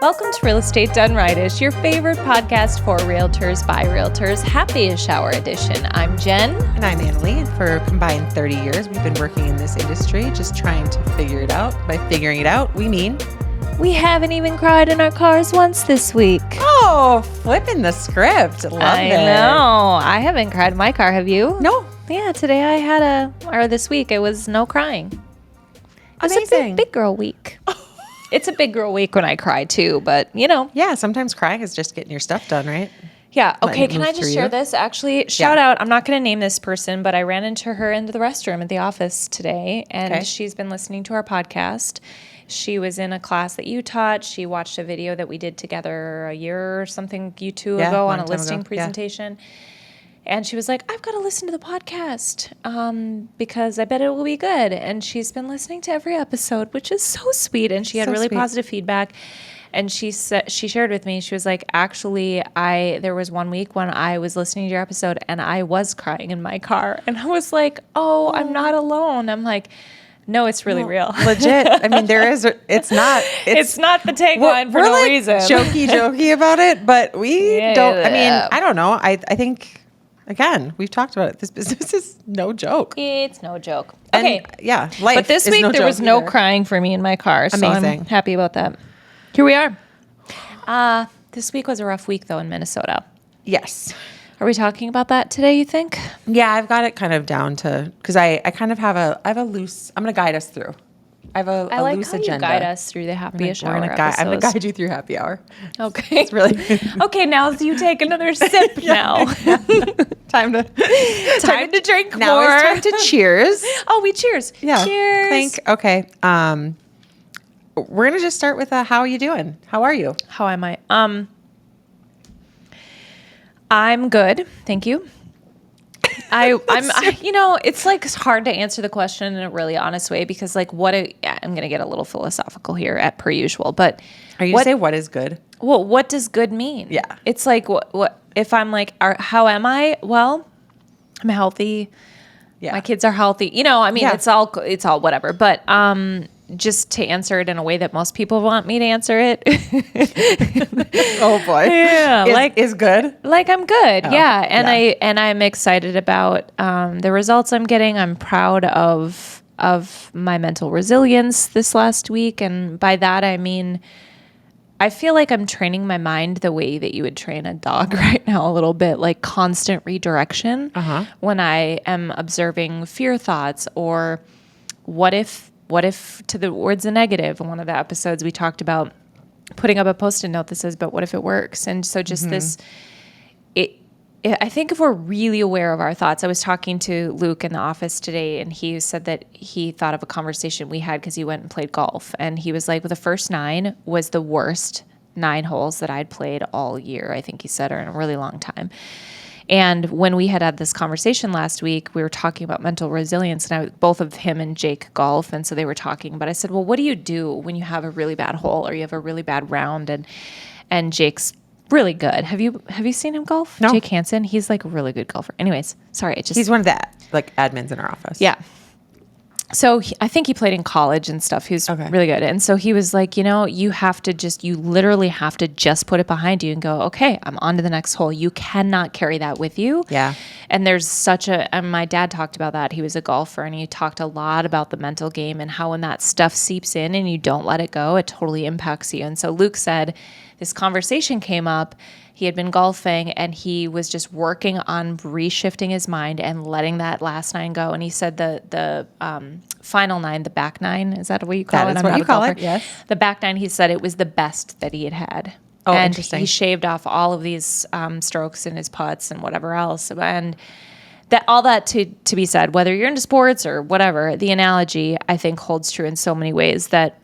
Welcome to Real Estate Done Right-ish, your favorite podcast for realtors by realtors, Happy-ish Hour edition. I'm Jen. And I'm Annalie. And for a combined 30 years, we've been working in this industry, just trying to figure it out. By figuring it out, we mean... we haven't even cried in our cars once this week. Oh, flipping the script. Love it. I know. I haven't cried in my car. Have you? No. Yeah, today I had this week, it was no crying. It's Amazing. a big girl week. It's a big girl week when I cry too, but you know. Yeah, sometimes crying is just getting your stuff done, right? Yeah. Okay. Can I just share this? Actually, shout out. I'm not going to name this person, but I ran into her into the restroom at the office today, and she's been listening to our podcast. She was in a class that you taught. She watched a video that we did together a year or something, you two ago, on a listing presentation. Yeah. And she was like, I've got to listen to the podcast because I bet it will be good. And she's been listening to every episode, which is so sweet. And she had really positive feedback. And she said, she shared with me, she was like, actually, there was one week when I was listening to your episode and I was crying in my car. And I was like, oh, I'm not alone. I'm like, no, it's really real. Legit. I mean, it's not the tagline for no reason. Jokey about it, but we don't, I mean, I don't know. I think, again, we've talked about it. This business is no joke. It's no joke. Okay. And, yeah. Life but this week there was no crying for me in my car. So I'm happy about that. Here we are. This week was a rough week though in Minnesota. Yes. Are we talking about that today, you think? Yeah, I've got it kind of down to, because I kind of I have a loose, I'm going to guide us through. I have a loose agenda. You guide us through the Happy-ish Hour episodes. I'm going to guide you through happy hour. Okay. It's really okay, now you take another sip now. Time to drink more. Now it's time to cheers. Oh, we cheers. Yeah. Cheers. Clink. Okay. We're going to just start with how are you doing? How are you? How am I? I'm good. Thank you. It's like it's hard to answer the question in a really honest way because like I'm going to get a little philosophical here per usual, but are you say what is good? Well, what does good mean? Yeah. It's like, what if I'm like, how am I? Well, I'm healthy. Yeah. My kids are healthy. It's all whatever, but, just to answer it in a way that most people want me to answer it. Oh boy. Yeah. Is good. Like I'm good. Oh, yeah. And I'm excited about the results I'm getting. I'm proud of my mental resilience this last week. And by that, I mean, I feel like I'm training my mind the way that you would train a dog right now, a little bit, like constant redirection when I am observing fear thoughts or what if to the words a negative. In one of the episodes we talked about putting up a post-it note that says, but what if it works? And so just I think if we're really aware of our thoughts, I was talking to Luke in the office today and he said that he thought of a conversation we had because he went and played golf. And he was like, well, the first 9 was the worst 9 holes that I'd played all year, I think he said, or in a really long time. And when we had this conversation last week, we were talking about mental resilience, and both of him and Jake golf, and so they were talking. But I said, well, what do you do when you have a really bad hole or you have a really bad round? And Jake's really good. Have you seen him golf? No. Jake Hansen, he's like a really good golfer. Anyways, sorry, he's one of the admins in our office. Yeah. So I think he played in college and stuff. He was really good. And so he was like, you literally have to just put it behind you and go, okay, I'm on to the next hole. You cannot carry that with you. Yeah. And there's and my dad talked about that. He was a golfer and he talked a lot about the mental game and how when that stuff seeps in and you don't let it go, it totally impacts you. And so Luke said this conversation came up. He had been golfing and he was just working on reshifting his mind and letting that last 9 go. And he said the final 9, the back 9, is that what you call it? That's what you call it, yes. The back 9, he said it was the best that he had had. Oh, and interesting. He shaved off all of these strokes in his putts and whatever else. And all that to be said, whether you're into sports or whatever, the analogy I think holds true in so many ways that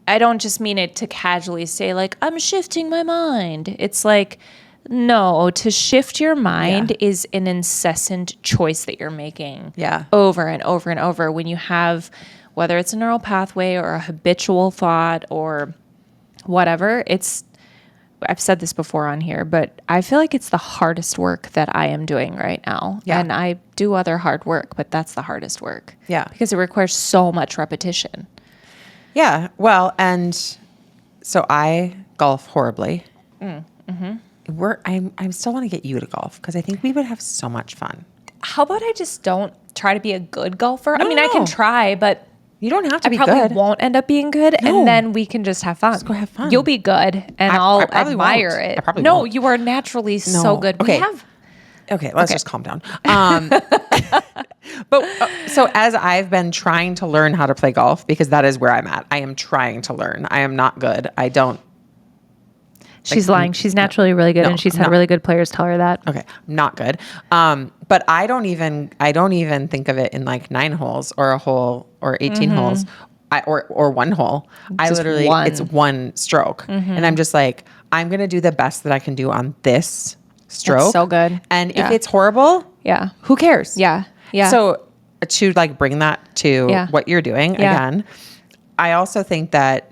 I don't just mean it to casually say like, I'm shifting my mind. It's like, no, to shift your mind is an incessant choice that you're making over and over and over when you have, whether it's a neural pathway or a habitual thought or whatever. I've said this before on here, but I feel like it's the hardest work that I am doing right now. Yeah. And I do other hard work, but that's the hardest work. Yeah. Because it requires so much repetition. Yeah. Well, and so I golf horribly. I still want to get you to golf because I think we would have so much fun. How about I just don't try to be a good golfer? No, I mean, no. I can try, but You don't have to be probably good. won't end up being good, No. and then we can just have fun. Just go have fun. You'll be good, and I I'll probably admire won't. it. I probably no, won't. you are naturally so No. good. Okay. We have. Okay, let's just calm down. But so as I've been trying to learn how to play golf, because that is where I'm at. I am trying to learn. I am not good. I don't. She's lying. She's naturally really good, and she's had really good players tell her that. Okay, not good. But I don't even think of it in like 9 holes or a hole or 18 holes, or 1 hole. I Just literally one. it's 1 stroke, and I'm just like, I'm gonna do the best that I can do on this stroke. so good. And Yeah. if it's horrible, Yeah. who cares? Yeah. Yeah. So to like bring that to Yeah. what you're doing again, I also think that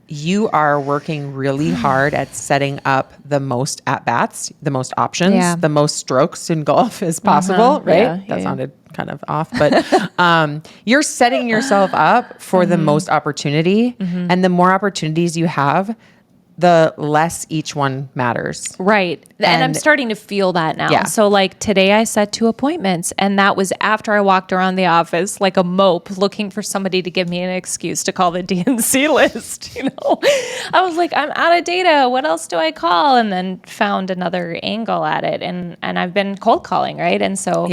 you are working really hard at setting up the most at bats, the most options, the most strokes in golf as possible, right? Yeah, That sounded kind of off, but you're setting yourself up for the most opportunity, and the more opportunities you have, the less each one matters. Right. And I'm starting to feel that now. Yeah. So like today I set 2 appointments, and that was after I walked around the office like a mope looking for somebody to give me an excuse to call the DNC list. I was like, I'm out of data. What else do I call? And then found another angle at it. And I've been cold calling. Right. And so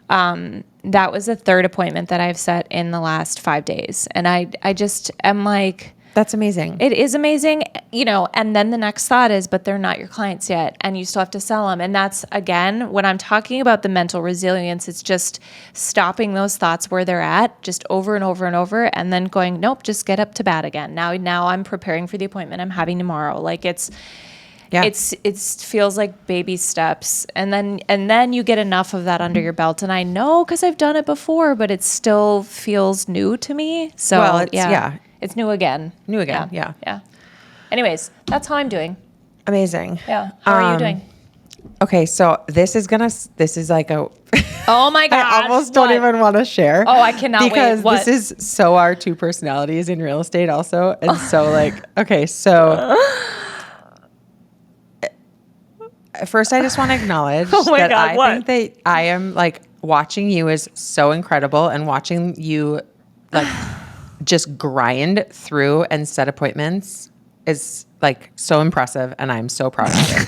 that was the 3rd appointment that I've set in the last 5 days. And I just am like, that's amazing. it is amazing, and then the next thought is, but they're not your clients yet, and you still have to sell them. And that's, again, when I'm talking about the mental resilience, it's just stopping those thoughts where they're at, just over and over and over, and then going, nope, just get up to bat again. Now I'm preparing for the appointment I'm having tomorrow. Like it feels like baby steps, and then you get enough of that under your belt. And I know because I've done it before, but it still feels new to me. So it's new again. Yeah. Anyways, that's how I'm doing. Amazing. Yeah. How are you doing? Okay, so this is like a. Oh my gosh! I almost don't even want to share. Oh, I cannot wait. Because What? this is so our 2 personalities in real estate, also, and so like, okay, so. First, I just want to acknowledge that I think that I am like watching you is so incredible, and watching you like just grind through and set appointments is like so impressive, and I'm so proud of you.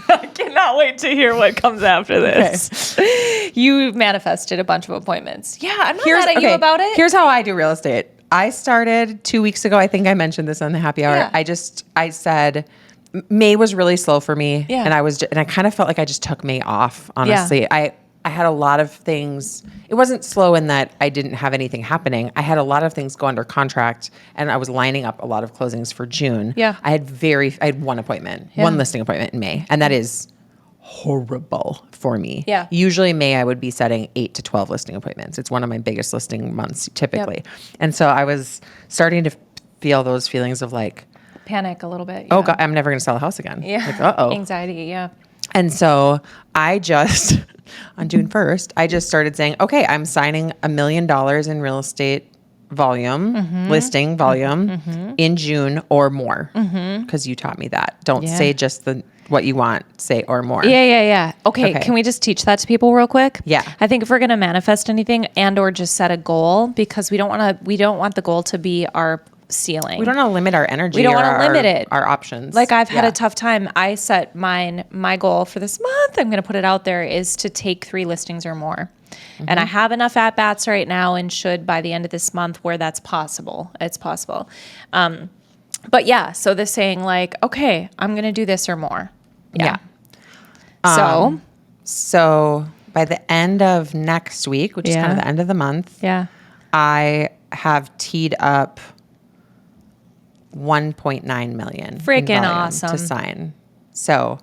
I cannot wait to hear what comes after this. Okay. You manifested a bunch of appointments. Yeah, I'm not mad at you about it. Here's how I do real estate. I started 2 weeks ago. I think I mentioned this on the happy hour. Yeah. I said May was really slow for me, yeah. and I kind of felt like I just took May off. Honestly, yeah. I had a lot of things. It wasn't slow in that I didn't have anything happening. I had a lot of things go under contract, and I was lining up a lot of closings for June. Yeah. I had 1 appointment, 1 listing appointment in May, and that is horrible for me. Yeah. Usually May I would be setting 8 to 12 listing appointments. It's one of my biggest listing months typically. Yep. And so I was starting to feel those feelings of like panic a little bit. Yeah. Oh God, I'm never going to sell a house again. Yeah. Like, uh-oh. Anxiety. Yeah. And so I just, on June 1st, I just started saying, okay, I'm signing $1 million in real estate volume, listing volume in June or more. Because you taught me that. Don't say just what you want, say or more. Yeah. Okay. Can we just teach that to people real quick? Yeah. I think if we're going to manifest anything and or just set a goal, because we don't want the goal to be our ceiling. We don't want to limit our energy. We don't want to limit it. Our options. Like I've had a tough time. I set my goal for this month, I'm going to put it out there, is to take 3 listings or more. And I have enough at-bats right now and should by the end of this month where that's possible. It's possible. But yeah, so the saying like, okay, I'm going to do this or more. Yeah. So by the end of next week, which is kind of the end of the month, I have teed up 1.9 million freaking awesome to sign. So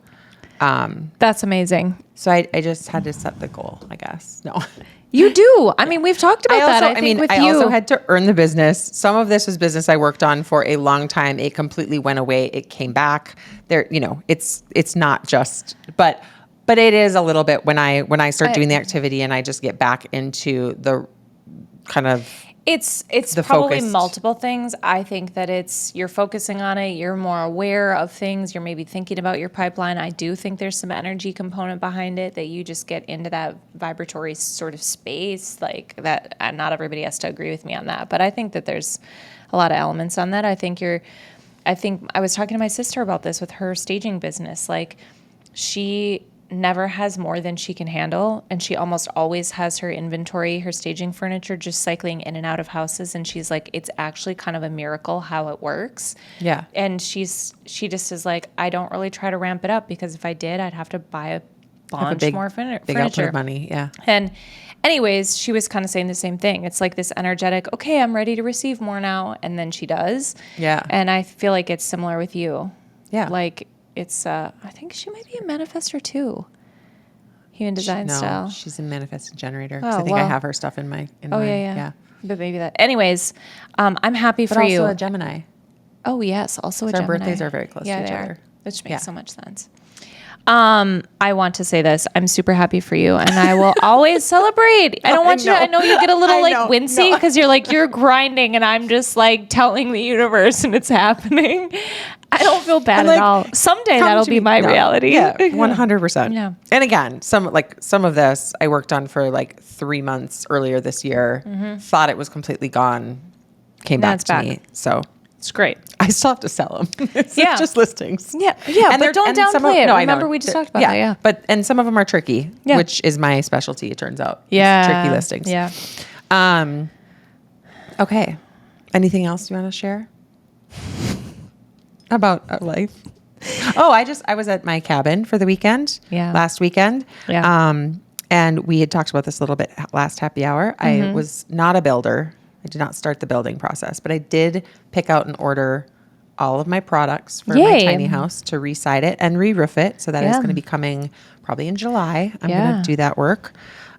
that's amazing. So I just had to set the goal, I guess. No. You do. I mean, we've talked about that. I think with you. I also had to earn the business. Some of this was business I worked on for a long time. It completely went away. It came back. There, it's not just, but it is a little bit when I start doing the activity and I just get back into the kind of It's the probably focused- multiple things. I think that you're focusing on it. You're more aware of things. You're maybe thinking about your pipeline. I do think there's some energy component behind it that you just get into that vibratory sort of space like that. And not everybody has to agree with me on that, but I think that there's a lot of elements on that. I think I was talking to my sister about this with her staging business. Like she never has more than she can handle, and she almost always has her inventory, her staging furniture just cycling in and out of houses, and she's like, it's actually kind of a miracle how it works. Yeah. And she just is like, I don't really try to ramp it up because if I did, I'd have to buy a bunch more furniture. Big output of money, yeah. And anyways, she was kind of saying the same thing. It's like this energetic, okay, I'm ready to receive more now, and then she does. Yeah. And I feel like it's similar with you. Yeah. Like it's I think she might be a manifestor too. Human design style. She's a manifesting generator. Oh, I think I have her stuff in my yeah. But maybe that. Anyways, I'm happy but for also you. a Gemini. Oh yes, also a Our Gemini. birthdays are very close to each they other. are, which makes so much sense. I want to say this. I'm super happy for you, and I will always celebrate. I don't want you to. I know you get a little wincy because you're grinding, and I'm just like telling the universe, and it's happening. I don't feel bad at all. Someday that'll be my reality. Yeah, 100%. Yeah. And again, some of this I worked on for like 3 months earlier this year. Thought it was completely gone. Came back to me. So it's great. I still have to sell them. It's just listings. Yeah, but don't downplay it. Remember, we just talked about that. Yeah, and some of them are tricky, which is my specialty. It turns out. Yeah, tricky listings. Yeah. Okay. Anything else you want to share about life? Oh, I was at my cabin for the weekend. Yeah. Last weekend. Yeah. And we had talked about this a little bit last happy hour. I was not a builder. I did not start the building process, but I did pick out and order all of my products for my tiny house to re-side it and re-roof it. So that is going to be coming probably in July. I'm going to do that work.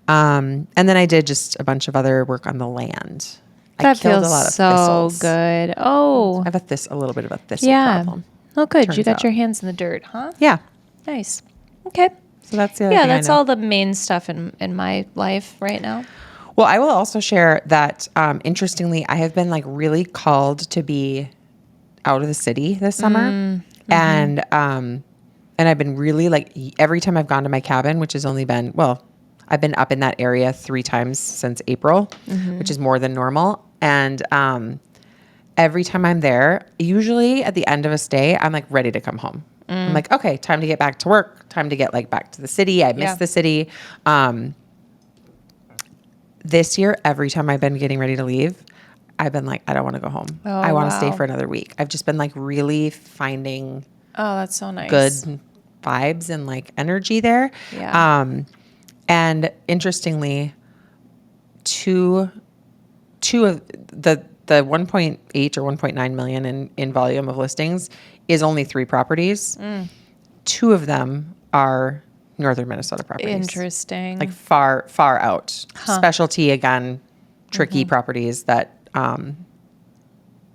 And then I did just a bunch of other work on the land. That feels so good. Oh, I have a little bit of a thistle problem. Oh, good. You got your hands in the dirt, huh? Yeah. Nice. Okay. So that's the other thing that's all the main stuff in my life right now. Well, I will also share that, interestingly, I have been like really called to be out of the city this summer. And I've been really like, every time I've gone to my cabin, which has only been, I've been up in that area 3 times since April, which is more than normal. And, every time I'm there, usually at the end of a stay, I'm like ready to come home. I'm like, okay, time to get back to work, time to get like back to the city. I miss the city. This year, every time I've been getting ready to leave, I've been like, I don't want to go home. I want to stay for another week. I've just been like really finding that's so nice. Good vibes and like energy there. Yeah. And interestingly, two of the 1.8 or 1.9 million in volume of listings is only 3 properties. 2 of them are northern Minnesota properties. Interesting. Like far out. Specialty, again, tricky properties that, and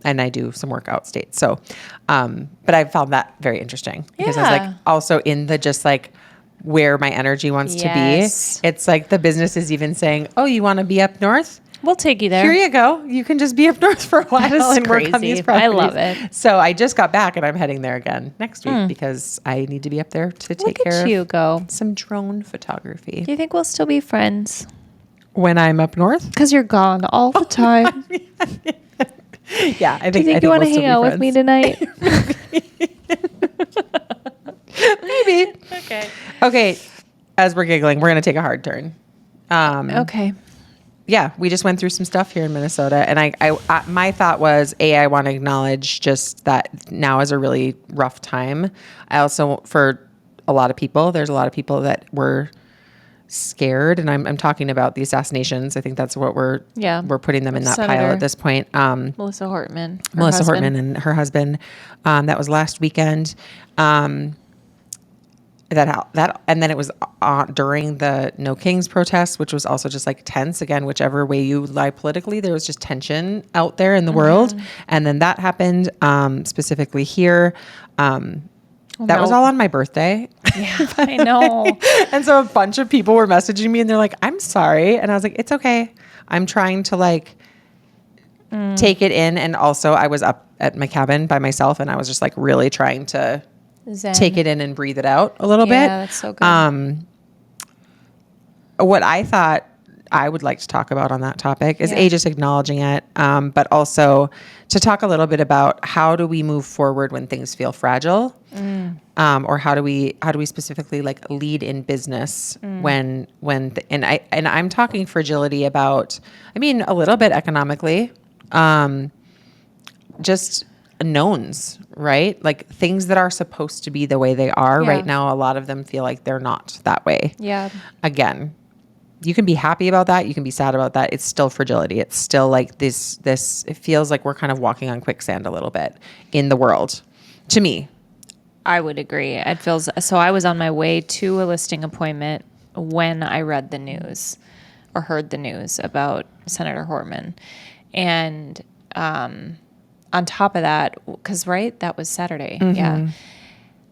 I do some work outstate. So, but I found that very interesting because I was like, also in the just like where my energy wants to be. It's like the business is even saying, oh, you want to be up north? We'll take you there. Here you go. You can just be up north for a while and work on these properties. I love it. So I just got back and I'm heading there again next week because I need to be up there to take care of some drone photography. Do you think we'll still be friends? When I'm up north? Because you're gone all the time. Yeah, I think. Do you think you want to hang out with me tonight? Maybe. Okay. As we're giggling, we're going to take a hard turn. Okay. Yeah, we just went through some stuff here in Minnesota, and I my thought was, I want to acknowledge just that now is a really rough time. I also, for a lot of people, there's a lot of people that were scared, and I'm talking about the assassinations. I think that's what we're putting them in that pile at this point. Melissa Hortman and her husband. That was last weekend. That and then it was during the No Kings protests, which was also just like tense. Again, whichever way you lie politically, there was just tension out there in the world. And then that happened specifically here. That was all on my birthday. Yeah, I know. And so a bunch of people were messaging me and they're like, I'm sorry. And I was like, it's okay. I'm trying to like take it in. And also I was up at my cabin by myself and I was just like really trying to Zen. take it in and breathe it out a little bit. Yeah, that's so good. What I thought I would like to talk about on that topic is Yeah. just acknowledging it, but also to talk a little bit about how do we move forward when things feel fragile, or how do we specifically like lead in business when I'm talking fragility about, I mean, a little bit economically, just knowns, right? Like things that are supposed to be the way they are Yeah. right now. A lot of them feel like they're not that way. Yeah. Again, you can be happy about that. You can be sad about that. It's still fragility. It's still like this, it feels like we're kind of walking on quicksand a little bit in the world to me. I would agree. It feels so. I was on my way to a listing appointment when I read the news or heard the news about Senator Hortman. And on top of that, because, right, that was Saturday. Yeah.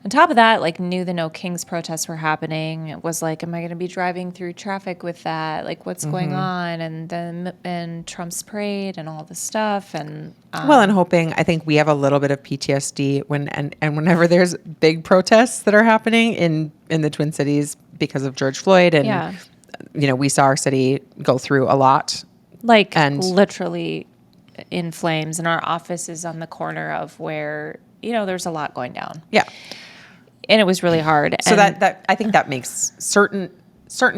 On top of that, like, knew the No Kings protests were happening. It was like, am I going to be driving through traffic with that? Like, what's going on? And then and Trump's parade and all this stuff. And Well, and hoping, I think we have a little bit of PTSD whenever there's big protests that are happening in the Twin Cities because of George Floyd. And, we saw our city go through a lot. Like, literally in flames. And our office is on the corner of where, there's a lot going down. Yeah. And it was really hard. So that I think that makes certain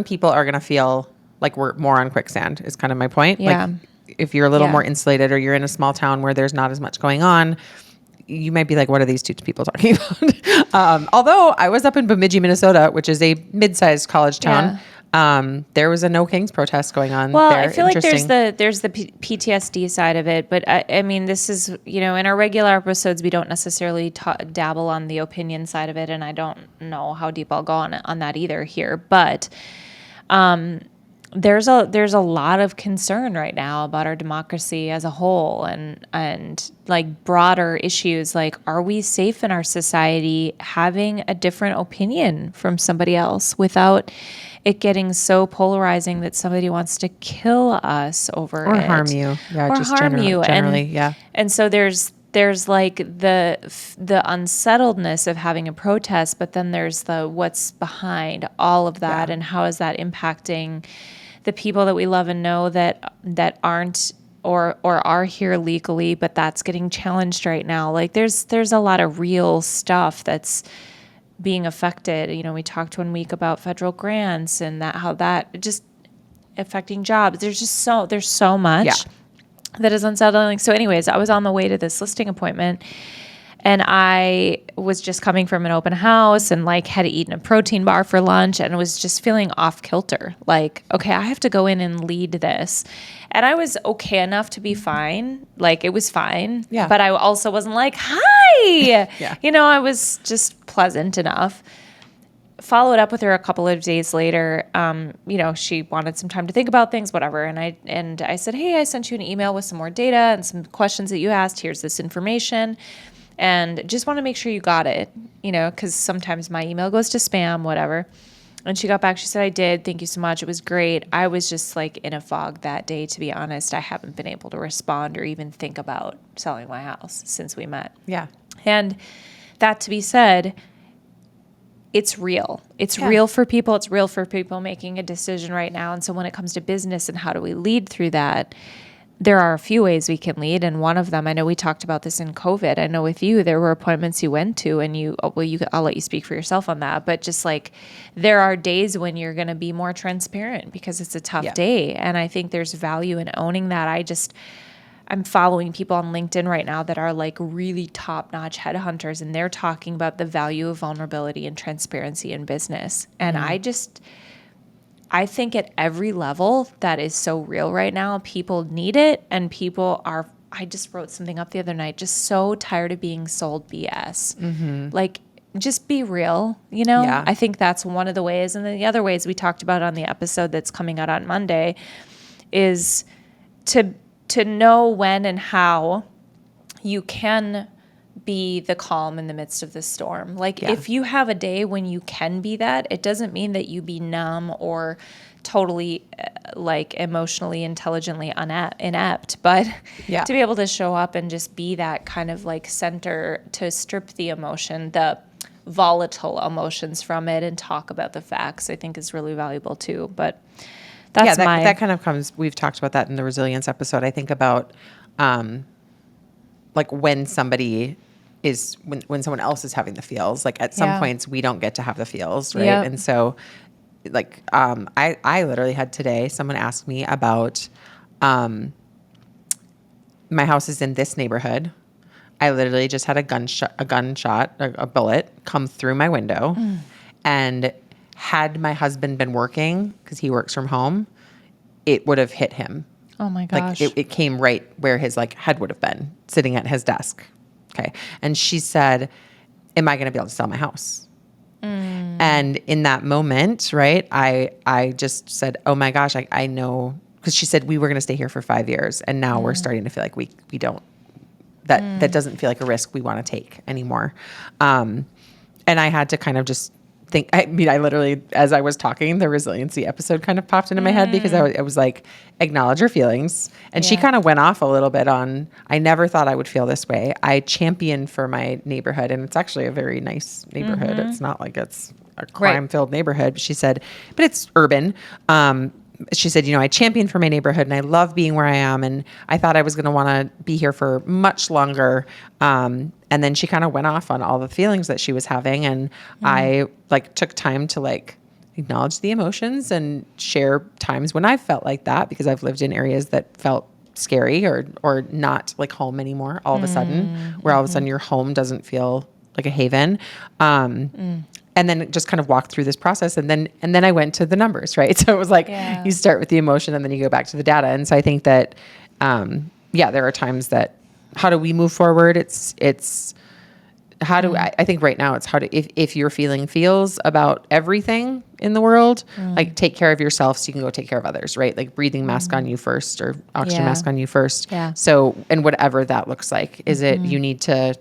people are going to feel like we're more on quicksand is kind of my point. Yeah. Like if you're a little more insulated or you're in a small town where there's not as much going on, you might be like, what are these two people talking about? Although I was up in Bemidji, Minnesota, which is a mid-sized college town. There was a No Kings protest going on. Well, there. I feel like there's the PTSD side of it, but I mean, this is, in our regular episodes, we don't necessarily dabble on the opinion side of it, and I don't know how deep I'll go on that either here, but there's a lot of concern right now about our democracy as a whole, and like broader issues like, are we safe in our society having a different opinion from somebody else without it getting so polarizing that somebody wants to kill us over it. Or harm you. Yeah, or just harm you. Generally, yeah. And so there's like the unsettledness of having a protest, but then there's the what's behind all of that, and how is that impacting the people that we love and know that aren't or are here legally, but that's getting challenged right now. Like there's a lot of real stuff that's being affected. We talked 1 week about federal grants and how that just affecting jobs. There's so much that is unsettling. So anyways, I was on the way to this listing appointment, and I was just coming from an open house and like had eaten a protein bar for lunch and was just feeling off kilter. Like, okay, I have to go in and lead this. And I was okay enough to be fine. Like it was fine. Yeah. But I also wasn't like, hi. Yeah. I was just pleasant enough. Followed up with her a couple of days later. She wanted some time to think about things, whatever. And I said, hey, I sent you an email with some more data and some questions that you asked. Here's this information. And just want to make sure you got it, because sometimes my email goes to spam, whatever. And she got back. She said, I did. Thank you so much. It was great. I was just like in a fog that day, to be honest. I haven't been able to respond or even think about selling my house since we met. Yeah. And that to be said, it's real. It's real for people. It's real for people making a decision right now. And so when it comes to business and how do we lead through that, there are a few ways we can lead. And one of them, I know we talked about this in COVID. I know with you, there were appointments you went to and I'll let you speak for yourself on that. But just like there are days when you're going to be more transparent because it's a tough day. And I think there's value in owning that. I'm following people on LinkedIn right now that are like really top-notch headhunters, and they're talking about the value of vulnerability and transparency in business. And I think at every level that is so real right now, people need it, and people are, I just wrote something up the other night, just so tired of being sold BS. Mm-hmm. Like, just be real, Yeah. I think that's one of the ways. And then the other ways we talked about on the episode that's coming out on Monday is to know when and how you can be the calm in the midst of the storm. Like if you have a day when you can be that, it doesn't mean that you be numb or totally like emotionally, intelligently inept, but to be able to show up and just be that kind of like center, to strip the emotion, the volatile emotions from it, and talk about the facts, I think is really valuable too. But that's that kind of comes, we've talked about that in the resilience episode. I think about like when somebody is, when someone else is having the feels, like at some points we don't get to have the feels, right? Yep. And so like I literally had today someone ask me about my house is in this neighborhood. I literally just had a bullet come through my window. And had my husband been working, because he works from home, it would have hit him. Oh my gosh. Like it came right where his like head would have been, sitting at his desk. Okay. And she said, am I going to be able to sell my house? And in that moment, right, I just said, oh my gosh, I know, because she said we were going to stay here for 5 years, and now we're starting to feel like we don't, that doesn't feel like a risk we want to take anymore. And I had to kind of just think, I mean, I literally, as I was talking, the resiliency episode kind of popped into my head, because I was like, acknowledge your feelings. And she kind of went off a little bit on, I never thought I would feel this way. I champion for my neighborhood, and it's actually a very nice neighborhood. It's not like it's a crime-filled neighborhood. She said, but it's urban. She said, I champion for my neighborhood, and I love being where I am. And I thought I was going to want to be here for much longer. And then she kind of went off on all the feelings that she was having. And I like took time to like acknowledge the emotions and share times when I felt like that, because I've lived in areas that felt scary or not like home anymore all of a sudden, where all of a sudden your home doesn't feel like a haven. And then just kind of walked through this process. And then I went to the numbers, right? So it was like, you start with the emotion and then you go back to the data. And so I think that, there are times that, how do we move forward? It's how do I think right now it's how to, if you're feeling feels about everything in the world, like take care of yourself so you can go take care of others, right? Like breathing mask on you first, or oxygen mask on you first. Yeah. So, and whatever that looks like, is it, you need to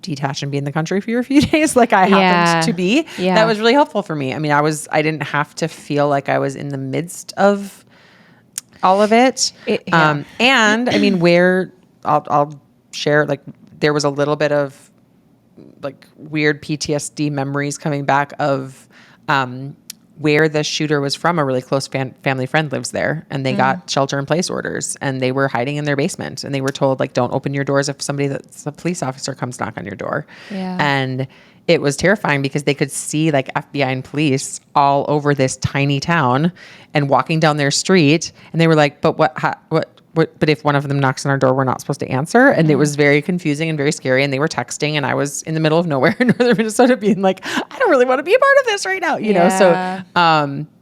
detach and be in the country for a few days, like I happened to be. That was really helpful for me. I mean, I didn't have to feel like I was in the midst of all of it. And I mean, where I'll share, like there was a little bit of like weird PTSD memories coming back of where the shooter was from. A really close family friend lives there, and they got shelter in place orders, and they were hiding in their basement, and they were told like, don't open your doors if somebody that's a police officer comes knock on your door. And it was terrifying because they could see like FBI and police all over this tiny town and walking down their street, and they were like, but but if one of them knocks on our door, we're not supposed to answer. And it was very confusing and very scary. And they were texting, and I was in the middle of nowhere in northern Minnesota being like, I don't really want to be a part of this right now, you know?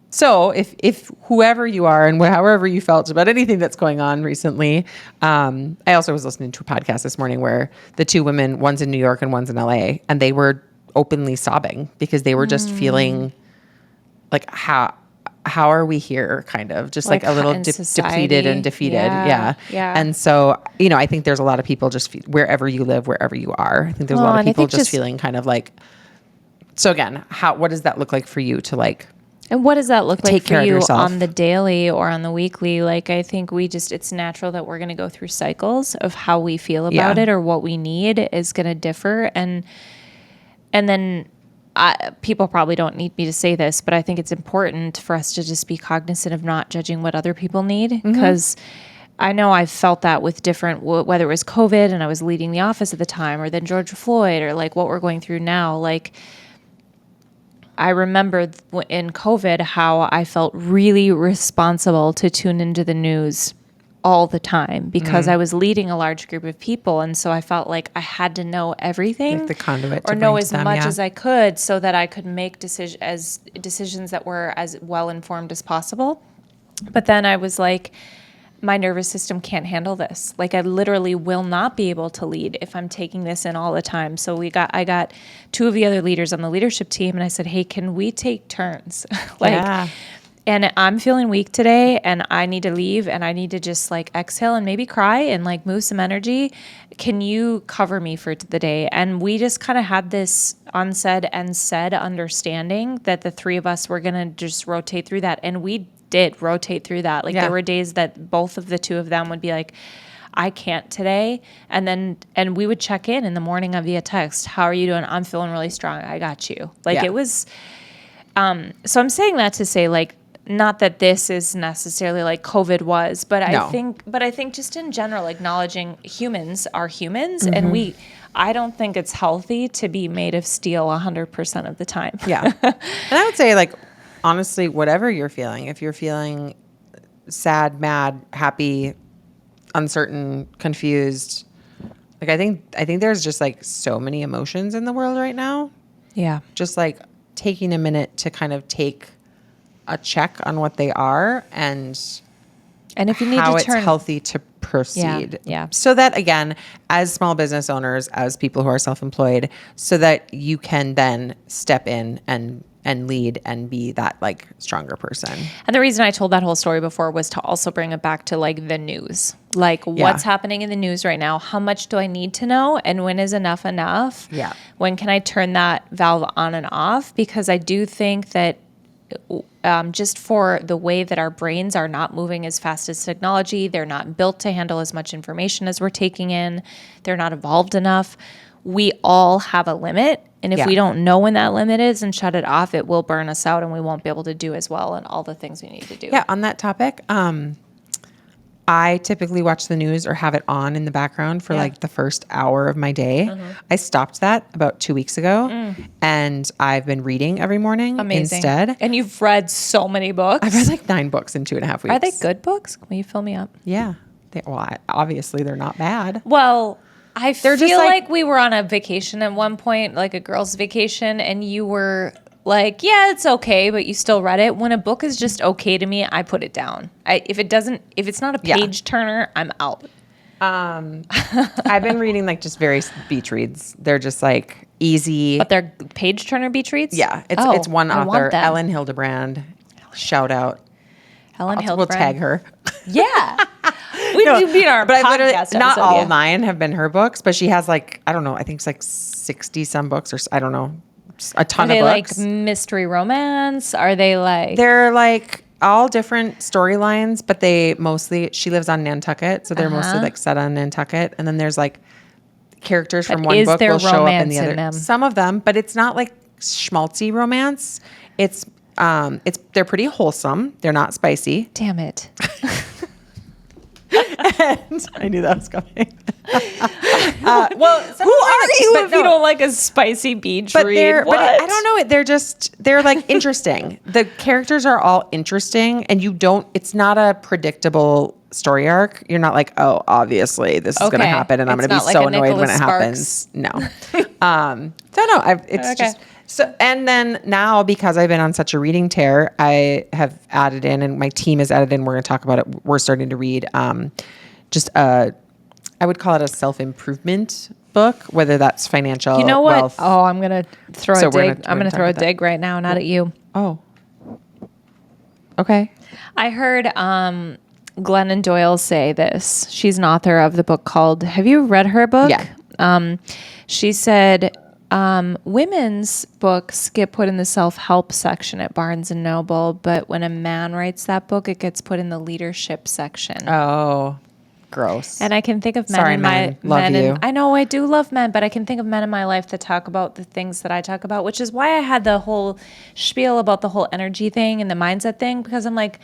So if whoever you are and however you felt about anything that's going on recently, I also was listening to a podcast this morning where the two women, one's in New York and one's in LA, and they were openly sobbing because they were just feeling like, how are we here, kind of just like a little depleted and defeated. Yeah. And so, I think there's a lot of people just wherever you live, wherever you are, I think there's a lot of people just feeling kind of like, so again, what does that look like for you to like, and what does that look like for you on the daily or on the weekly? Like, I think it's natural that we're going to go through cycles of how we feel about it, or what we need is going to differ. And then people probably don't need me to say this, but I think it's important for us to just be cognizant of not judging what other people need. Because I know I've felt that with different, whether it was COVID and I was leading the office at the time, or then George Floyd, or like what we're going through now. Like, I remember in COVID how I felt really responsible to tune into the news all the time because I was leading a large group of people. And so I felt like I had to know everything, like the conduit, or know as much as I could, so that I could make decisions that were as well informed as possible. But then I was like, my nervous system can't handle this. Like, I literally will not be able to lead if I'm taking this in all the time. So I got two of the other leaders on the leadership team, and I said, hey, can we take turns? and I'm feeling weak today and I need to leave and I need to just like exhale and maybe cry and like move some energy. Can you cover me for the day? And we just kind of had this unsaid and said understanding that the three of us were going to just rotate through that. And we did rotate through that. Like there were days that both of the two of them would be like, I can't today. And we would check in the morning via text. How are you doing? I'm feeling really strong. I got you. Like it was, so I'm saying that to say like, not that this is necessarily like COVID was, but I think just in general, acknowledging humans are humans and I don't think it's healthy to be made of steel 100% of the time. Yeah. And I would say like, honestly, whatever you're feeling, if you're feeling sad, mad, happy, uncertain, confused, like I think there's just like so many emotions in the world right now. Yeah. Just like taking a minute to kind of take a check on what they are and if you need how to it's turn healthy to proceed. Yeah. So that again, as small business owners, as people who are self-employed, so that you can then step in and lead and be that like stronger person. And the reason I told that whole story before was to also bring it back to like the news, like what's happening in the news right now. How much do I need to know? And when is enough enough? Yeah. When can I turn that valve on and off? Because I do think that just for the way that our brains are not moving as fast as technology, they're not built to handle as much information as we're taking in. They're not evolved enough. We all have a limit. And if we don't know when that limit is and shut it off, it will burn us out and we won't be able to do as well and all the things we need to do. Yeah. On that topic, I typically watch the news or have it on in the background for like the first hour of my day. I stopped that about 2 weeks ago and I've been reading every morning instead. And you've read so many books. I've read like 9 books in 2.5 weeks. Are they good books? Will you fill me up? Yeah. Obviously they're not bad. Well, I feel just like we were on a vacation at one point, like a girl's vacation, and you were like, yeah, it's okay, but you still read it. When a book is just okay to me, I put it down. If it's not a page turner, I'm out. I've been reading like just various beach reads. They're just like easy. But they're page turner beach reads? Yeah. It's one author, Ellen Hildebrand. Shout out. Ellen Hildebrand. We'll tag her. Yeah. We do be our but podcast not episode, all 9 have been her books, but she has like, I don't know, I think it's like 60 some books or I don't know, a ton of books. Are they like mystery romance? Are they like... They're like all different storylines, but she lives on Nantucket, so they're mostly like set on Nantucket. And then there's like characters from one book will show up in the other. Them? Some of them, but it's not like schmaltzy romance. They're pretty wholesome. They're not spicy. Damn it. And I knew that was coming. Well, who are you if you don't like a spicy beach read? But I don't know. They're like interesting. The characters are all interesting, and it's not a predictable story arc. You're not like, oh, obviously this is going to happen, and I'm going to be so annoyed when it happens. No. It's just. So, and then now, because I've been on such a reading tear, I have added in, and my team has added in, we're going to talk about it. We're starting to read I would call it a self-improvement book, whether that's financial, you know what? wealth. Oh, I'm going to throw a dig. I'm going to throw a dig right now, not at you. Oh. Okay. I heard Glennon Doyle say this. She's an author of the book called, have you read her book? Yeah. She said... women's books get put in the self-help section at Barnes and Noble, but when a man writes that book, it gets put in the leadership section. Oh, gross. And I can think of men Sorry, in my love you. I know I do love men, but I can think of men in my life that talk about the things that I talk about, which is why I had the whole spiel about the whole energy thing and the mindset thing, because I'm like,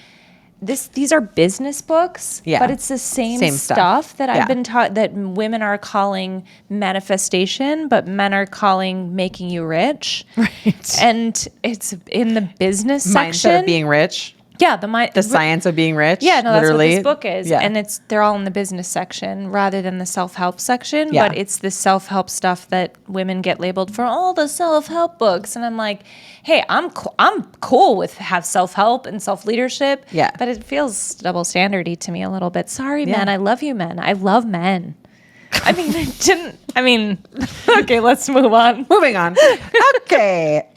these are business books, but it's the same stuff that I've been taught, that women are calling manifestation, but men are calling making you rich. Right. And it's in the business section. Mindset of being rich. Yeah, the science of being rich. Yeah, no, literally. that's what this book is. Yeah. And they're all in the business section rather than the self-help section. Yeah. But it's the self-help stuff that women get labeled for all the self-help books. And I'm like, hey, I'm cool with have self-help and self-leadership. Yeah. But it feels double standardy to me a little bit. Sorry, men. I love you, men. I love men. Okay, let's move on. Moving on. Okay.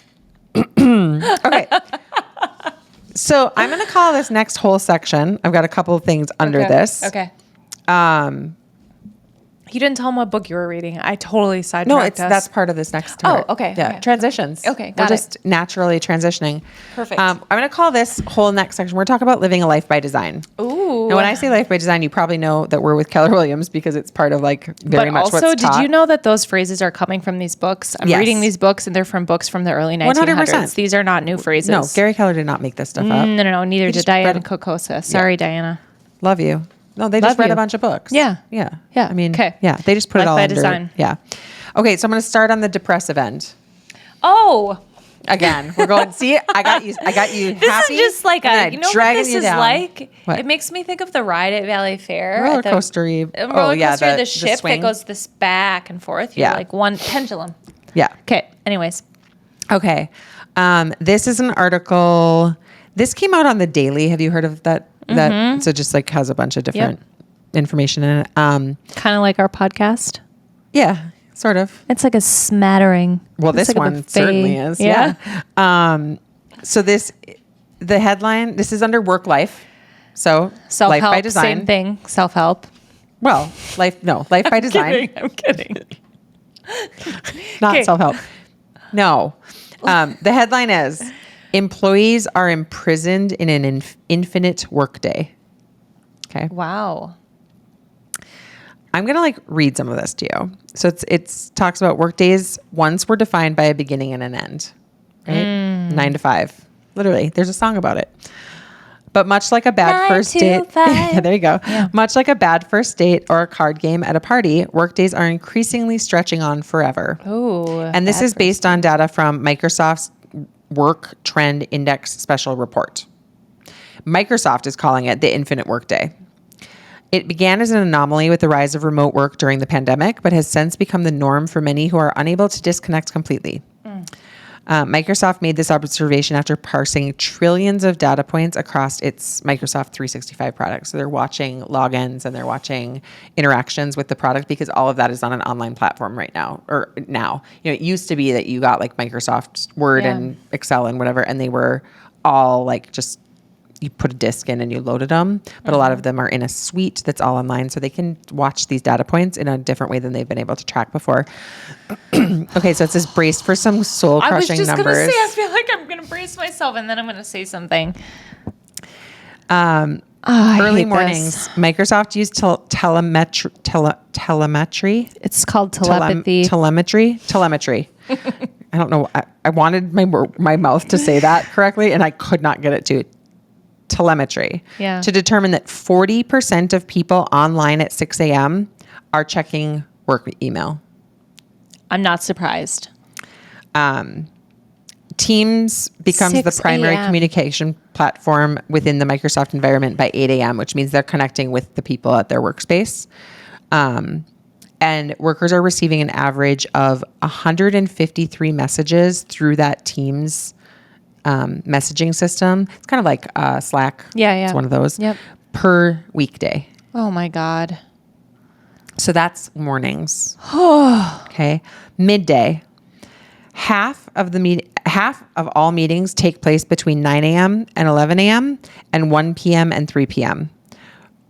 Okay. So I'm going to call this next whole section. I've got a couple of things under this. Okay. You didn't tell them what book you were reading. I totally sidetracked us. That's part of this next part. Oh, okay. Yeah, okay. transitions. Okay, We're just naturally transitioning. Perfect. I'm going to call this whole next section. We're talking about living a life by design. Ooh. And when I say life by design, you probably know that we're with Keller Williams because it's part of like very much what's taught. But also, did you know that those phrases are coming from these books? I'm reading these books, and they're from books from the early 1900s. 100%. These are not new phrases. No, Gary Keller did not make this stuff up. No. Neither did Diana Kokosa. Sorry, Diana. Love you. No, they just read a bunch of books. Yeah. I mean, okay. Yeah, they just put it all by under. Design. Yeah. Okay, so I'm going to start on the depressive end. Oh. Again, we're going. See, I got you. This happy. is just like you know what this is down. like? What? It makes me think of the ride at Valley Fair. Roller coaster. The ship that goes this back and forth. You're like one pendulum. Yeah. Okay. Anyways. Okay. This is an article. This came out on the Daily. Have you heard of that? That so just like has a bunch of different information in it. Kind of like our podcast. Yeah. Sort of. It's like a smattering. Well, this one certainly is. Yeah. So the headline, this is under work life. So self-help, life by design. same thing. Self-help. Well, life by design. I'm kidding. Not self-help. No. The headline is employees are imprisoned in an infinite workday. Okay. Wow. I'm going to like read some of this to you. So it's talks about workdays once were defined by a beginning and an end, right? 9 to 5. Literally, there's a song about it. But much like a bad first date, yeah, there you go. Yeah. Much like a bad first date or a card game at a party, workdays are increasingly stretching on forever. Oh, and this is based on data from Microsoft's Work Trend Index Special Report. Microsoft is calling it the infinite workday. It began as an anomaly with the rise of remote work during the pandemic, but has since become the norm for many who are unable to disconnect completely. Microsoft made this observation after parsing trillions of data points across its Microsoft 365 products. So they're watching logins and they're watching interactions with the product because all of that is on an online platform right now. Or now, it used to be that you got like Microsoft Word and Excel and whatever, and they were all like just you put a disk in and you loaded them, but a lot of them are in a suite that's all online, so they can watch these data points in a different way than they've been able to track before. Okay, so it says braced for some soul-crushing numbers. I was just going to say, I feel like I'm going to brace myself, and then I'm going to say something. Early mornings, Microsoft used telemetry. It's called telepathy. Telemetry. I don't know. I wanted my mouth to say that correctly, and I could not get it to. Telemetry to determine that 40% of people online at 6 a.m. are checking work email. I'm not surprised. Teams becomes the primary communication platform within the Microsoft environment by 8 a.m., which means they're connecting with the people at their workspace. And workers are receiving an average of 153 messages through that Teams messaging system. It's kind of like Slack. Yeah. It's one of those. Yep. Per weekday. Oh my God. So that's mornings. Okay. Midday. Half of all meetings take place between 9 a.m. and 11 a.m. and 1 p.m. and 3 p.m.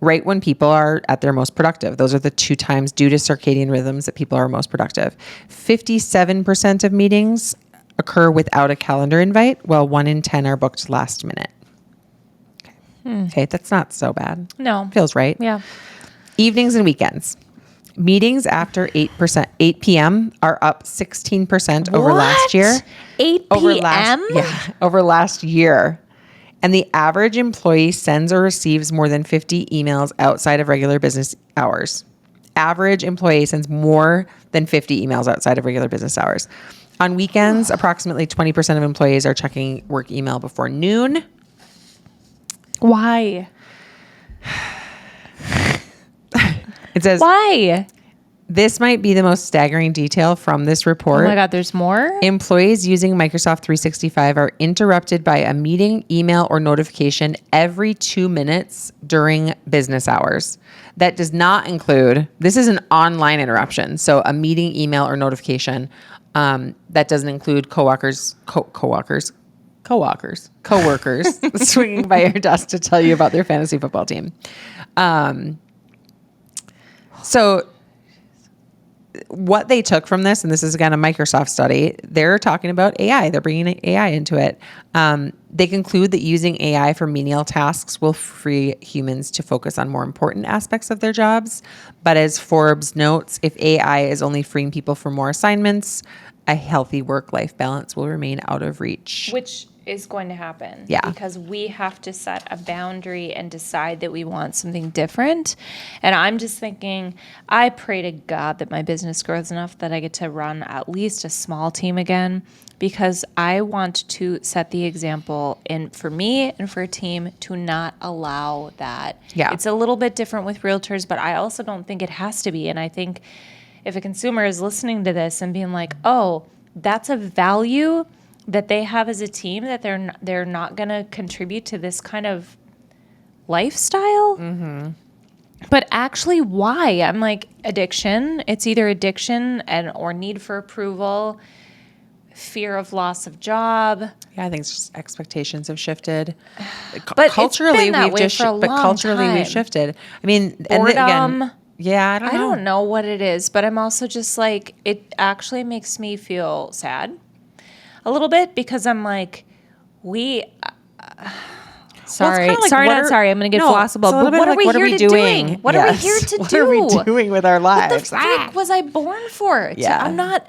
Right when people are at their most productive. Those are the 2 times due to circadian rhythms that people are most productive. 57% of meetings occur without a calendar invite, while 1 in 10 are booked last minute. Okay, that's not so bad. No. Feels right. Yeah. Evenings and weekends. Meetings after 8 p.m. are up 16% over last year. 8 p.m.? Over last year. And the average employee sends or receives more than 50 emails outside of regular business hours. Average employee sends more than 50 emails outside of regular business hours. On weekends, approximately 20% of employees are checking work email before noon. Why? It says, why? This might be the most staggering detail from this report. Oh my God, there's more? Employees using Microsoft 365 are interrupted by a meeting, email, or notification every 2 minutes during business hours. That does not include, this is an online interruption. So a meeting, email, or notification that doesn't include coworkers coworkers swinging by your desk to tell you about their fantasy football team. So what they took from this, and this is again a Microsoft study, they're talking about AI. They're bringing AI into it. They conclude that using AI for menial tasks will free humans to focus on more important aspects of their jobs. But as Forbes notes, if AI is only freeing people for more assignments, a healthy work-life balance will remain out of reach. Which is going to happen. Yeah. Because we have to set a boundary and decide that we want something different. And I'm just thinking, I pray to God that my business grows enough that I get to run at least a small team again, because I want to set the example for me and for a team to not allow that. Yeah. It's a little bit different with realtors, but I also don't think it has to be. And I think if a consumer is listening to this and being like, oh, that's a value that they have as a team, that they're not going to contribute to this kind of lifestyle. Mm-hmm. But actually, why? I'm like, addiction. It's either addiction or need for approval, fear of loss of job. Yeah, I think it's just expectations have shifted. But culturally, we've time. shifted. I mean, boredom. And again, yeah, I don't know what it is, but I'm also just like, it actually makes me feel sad a little bit, because I'm like, sorry, I'm going to get philosophible. But what are we here to doing? What are we here to do? What are we doing with our lives? What the frick was I born for? Yeah. I'm not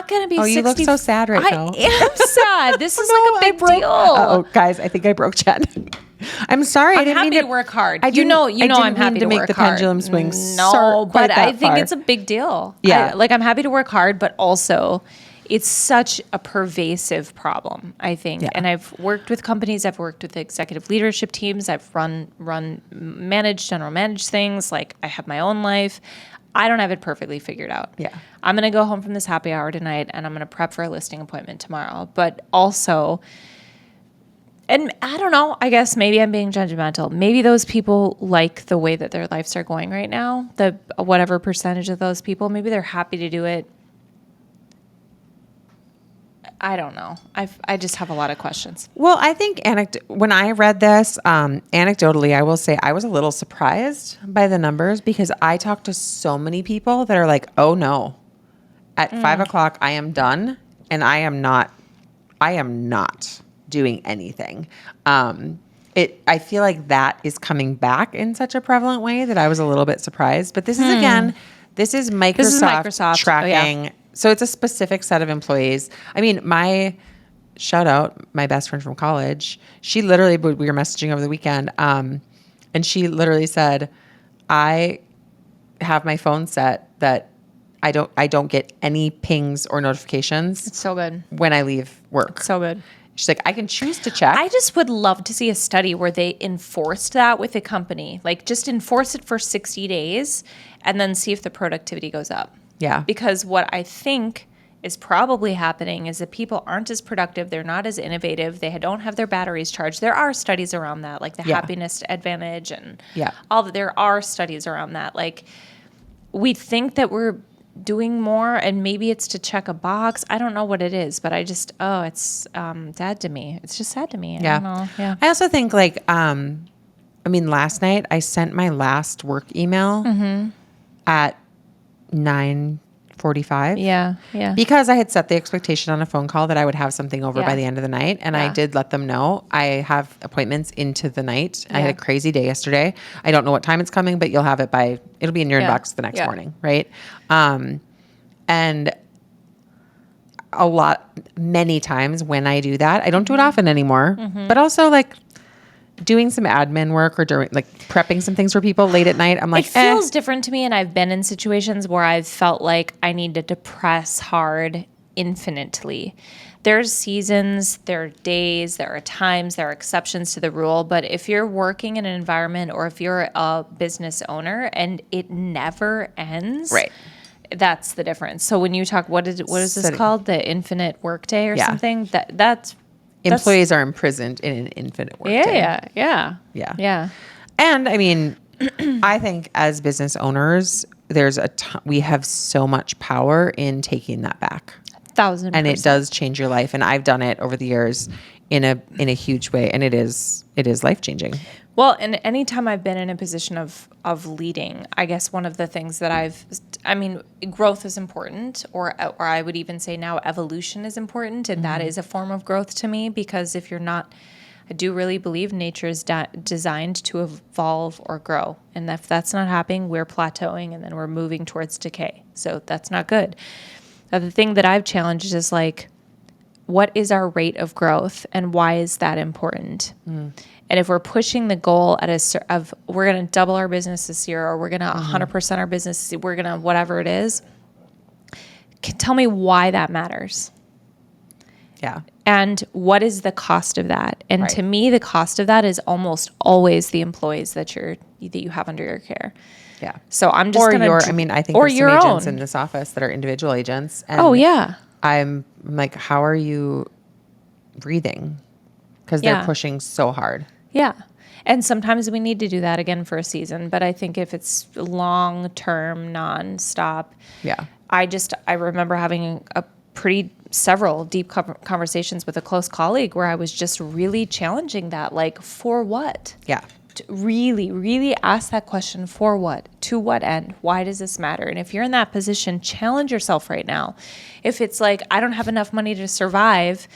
going to be 60. You look so sad right now. I am sad. This is like a big deal. Oh, guys, I think I broke Jen. I'm sorry. I'm happy to work hard. I'm happy to make work the hard. pendulum swing. No, but I think it's a big deal. Yeah. I'm happy to work hard, but also it's such a pervasive problem, I think. Yeah. And I've worked with companies, I've worked with executive leadership teams, I've general managed things. Like, I have my own life. I don't have it perfectly figured out. Yeah. I'm going to go home from this happy hour tonight, and I'm going to prep for a listing appointment tomorrow. But also, and I don't know, I guess maybe I'm being judgmental. Maybe those people like the way that their lives are going right now, whatever percentage of those people, maybe they're happy to do it. I don't know. I just have a lot of questions. Well, I think when I read this, anecdotally, I will say I was a little surprised by the numbers, because I talked to so many people that are like, oh no, at 5 o'clock, I am done, and I am not doing anything. I feel like that is coming back in such a prevalent way that I was a little bit surprised. But this is Microsoft tracking. Oh, yeah. So it's a specific set of employees. I mean, my best friend from college, we were messaging over the weekend, and she literally said, I have my phone set that I don't get any pings or notifications. It's so good. When I leave work. So good. She's like, I can choose to check. I just would love to see a study where they enforced that with a company. Like, just enforce it for 60 days and then see if the productivity goes up. Yeah. Because what I think is probably happening is that people aren't as productive. They're not as innovative. They don't have their batteries charged. There are studies around that, like the happiness advantage and all that. There are studies around that. Like, we think that we're doing more, and maybe it's to check a box. I don't know what it is, but I just, it's sad to me. It's just sad to me. Yeah. I don't know. Yeah. I also think last night I sent my last work email at 9:45. Yeah. Because I had set the expectation on a phone call that I would have something over by the end of the night. And I did let them know I have appointments into the night. I had a crazy day yesterday. I don't know what time it's coming, but you'll have it it'll be in your inbox the next morning. Right. And many times when I do that, I don't do it often anymore, but also like doing some admin work or during like prepping some things for people late at night. I'm like, it feels different to me. And I've been in situations where I've felt like I needed to press hard infinitely. There's seasons, there are days, there are times, there are exceptions to the rule. But if you're working in an environment, or if you're a business owner and it never ends, right, that's the difference. So when you talk, what is this called? The infinite workday or something? That's employees are imprisoned in an infinite workday. Yeah. And I mean, I think as business owners, we have so much power in taking that back. 1,000%. And it does change your life. And I've done it over the years in a huge way. And it is life-changing. Well, and anytime I've been in a position of leading, I guess one of the things that growth is important, or I would even say now evolution is important, and that is a form of growth to me, because if you're not, I do really believe nature is designed to evolve or grow. And if that's not happening, we're plateauing and then we're moving towards decay. So that's not good. Now, the thing that I've challenged is like, what is our rate of growth and why is that important? And if we're pushing the goal of we're going to double our business this year, or we're going to 100% our business, we're going to whatever it is, tell me why that matters. Yeah. And what is the cost of that? And to me, the cost of that is almost always the employees that you have under your care. Yeah. So I'm just going to... I think there's some agents in this office that are individual agents. And I'm like, how are you breathing? Because they're pushing so hard. Yeah. And sometimes we need to do that again for a season. But I think if it's long-term, nonstop... Yeah. I remember having several deep conversations with a close colleague where I was just really challenging that, like, for what? Yeah. To really, really ask that question, for what? To what end? Why does this matter? And if you're in that position, challenge yourself right now. If it's like, I don't have enough money to survive,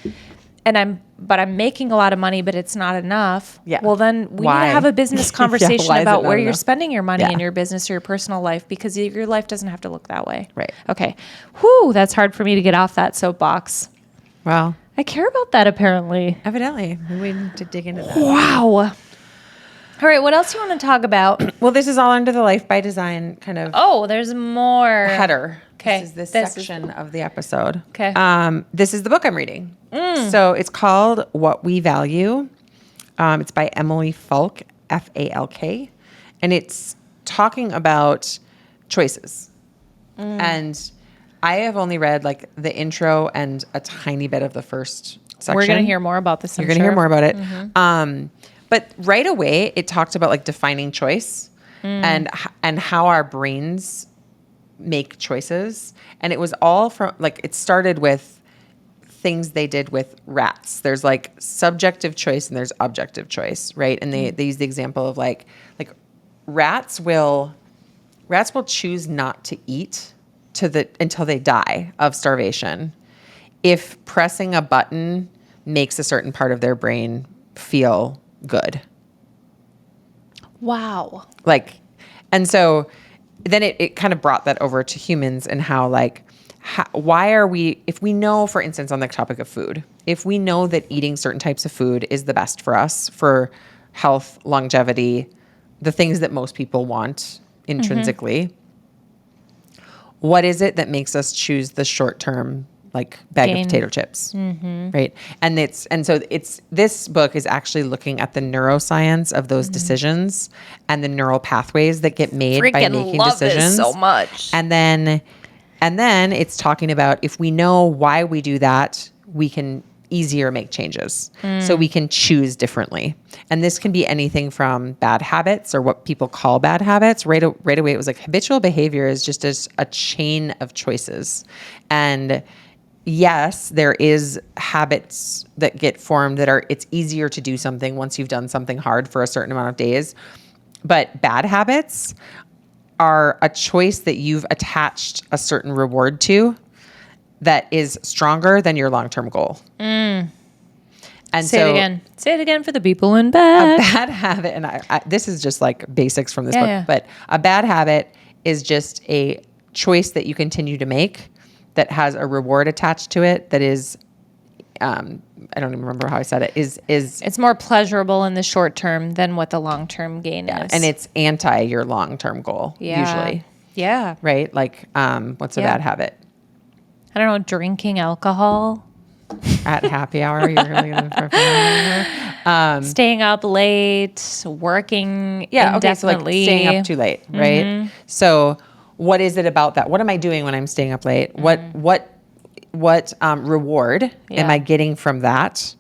but I'm making a lot of money, but it's not enough. Yeah. Well, then we need to have a business conversation about where you're spending your money in your business or your personal life, because your life doesn't have to look that way. Right. Okay. Whew, that's hard for me to get off that soapbox. Well, I care about that apparently. Evidently. We need to dig into that. Wow. All right. What else do you want to talk about? Well, this is all under the Life by Design kind of. Oh, there's more. Header. Okay. This section of the episode. Okay. This is the book I'm reading. So it's called What We Value. It's by Emily Falk, Falk. And it's talking about choices. And I have only read like the intro and a tiny bit of the first section. We're going to hear more about this. You're going to hear more about it. But right away, it talked about like defining choice and how our brains make choices. And it was all from like, it started with things they did with rats. There's like subjective choice and there's objective choice, right? And they use the example of like rats will choose not to eat until they die of starvation if pressing a button makes a certain part of their brain feel good. Wow. And so then it kind of brought that over to humans and how why are we, if we know, for instance, on the topic of food, if we know that eating certain types of food is the best for us, for health, longevity, the things that most people want intrinsically, what is it that makes us choose the short-term bag of potato chips, right? And this book is actually looking at the neuroscience of those decisions and the neural pathways that get made by making decisions. This so much. And then it's talking about if we know why we do that, we can easier make changes. So we can choose differently. And this can be anything from bad habits or what people call bad habits. Right away, it was like habitual behavior is just a chain of choices. And yes, there is habits that get formed it's easier to do something once you've done something hard for a certain amount of days. But bad habits are a choice that you've attached a certain reward to that is stronger than your long-term goal. And Say it again for the people in back. A bad habit, and I this is just like basics from this book, but a bad habit is just a choice that you continue to make that has a reward attached to it that is, I don't even remember how I said it, is it's more pleasurable in the short term than what the long-term gain is. And it's anti your long-term goal, usually. Yeah. Right? What's a bad habit? I don't know, drinking alcohol. At happy hour, you're really going to staying up late, working indefinitely. Okay, so staying up too late, right? So what is it about that? What am I doing when I'm staying up late? What reward am I getting from that?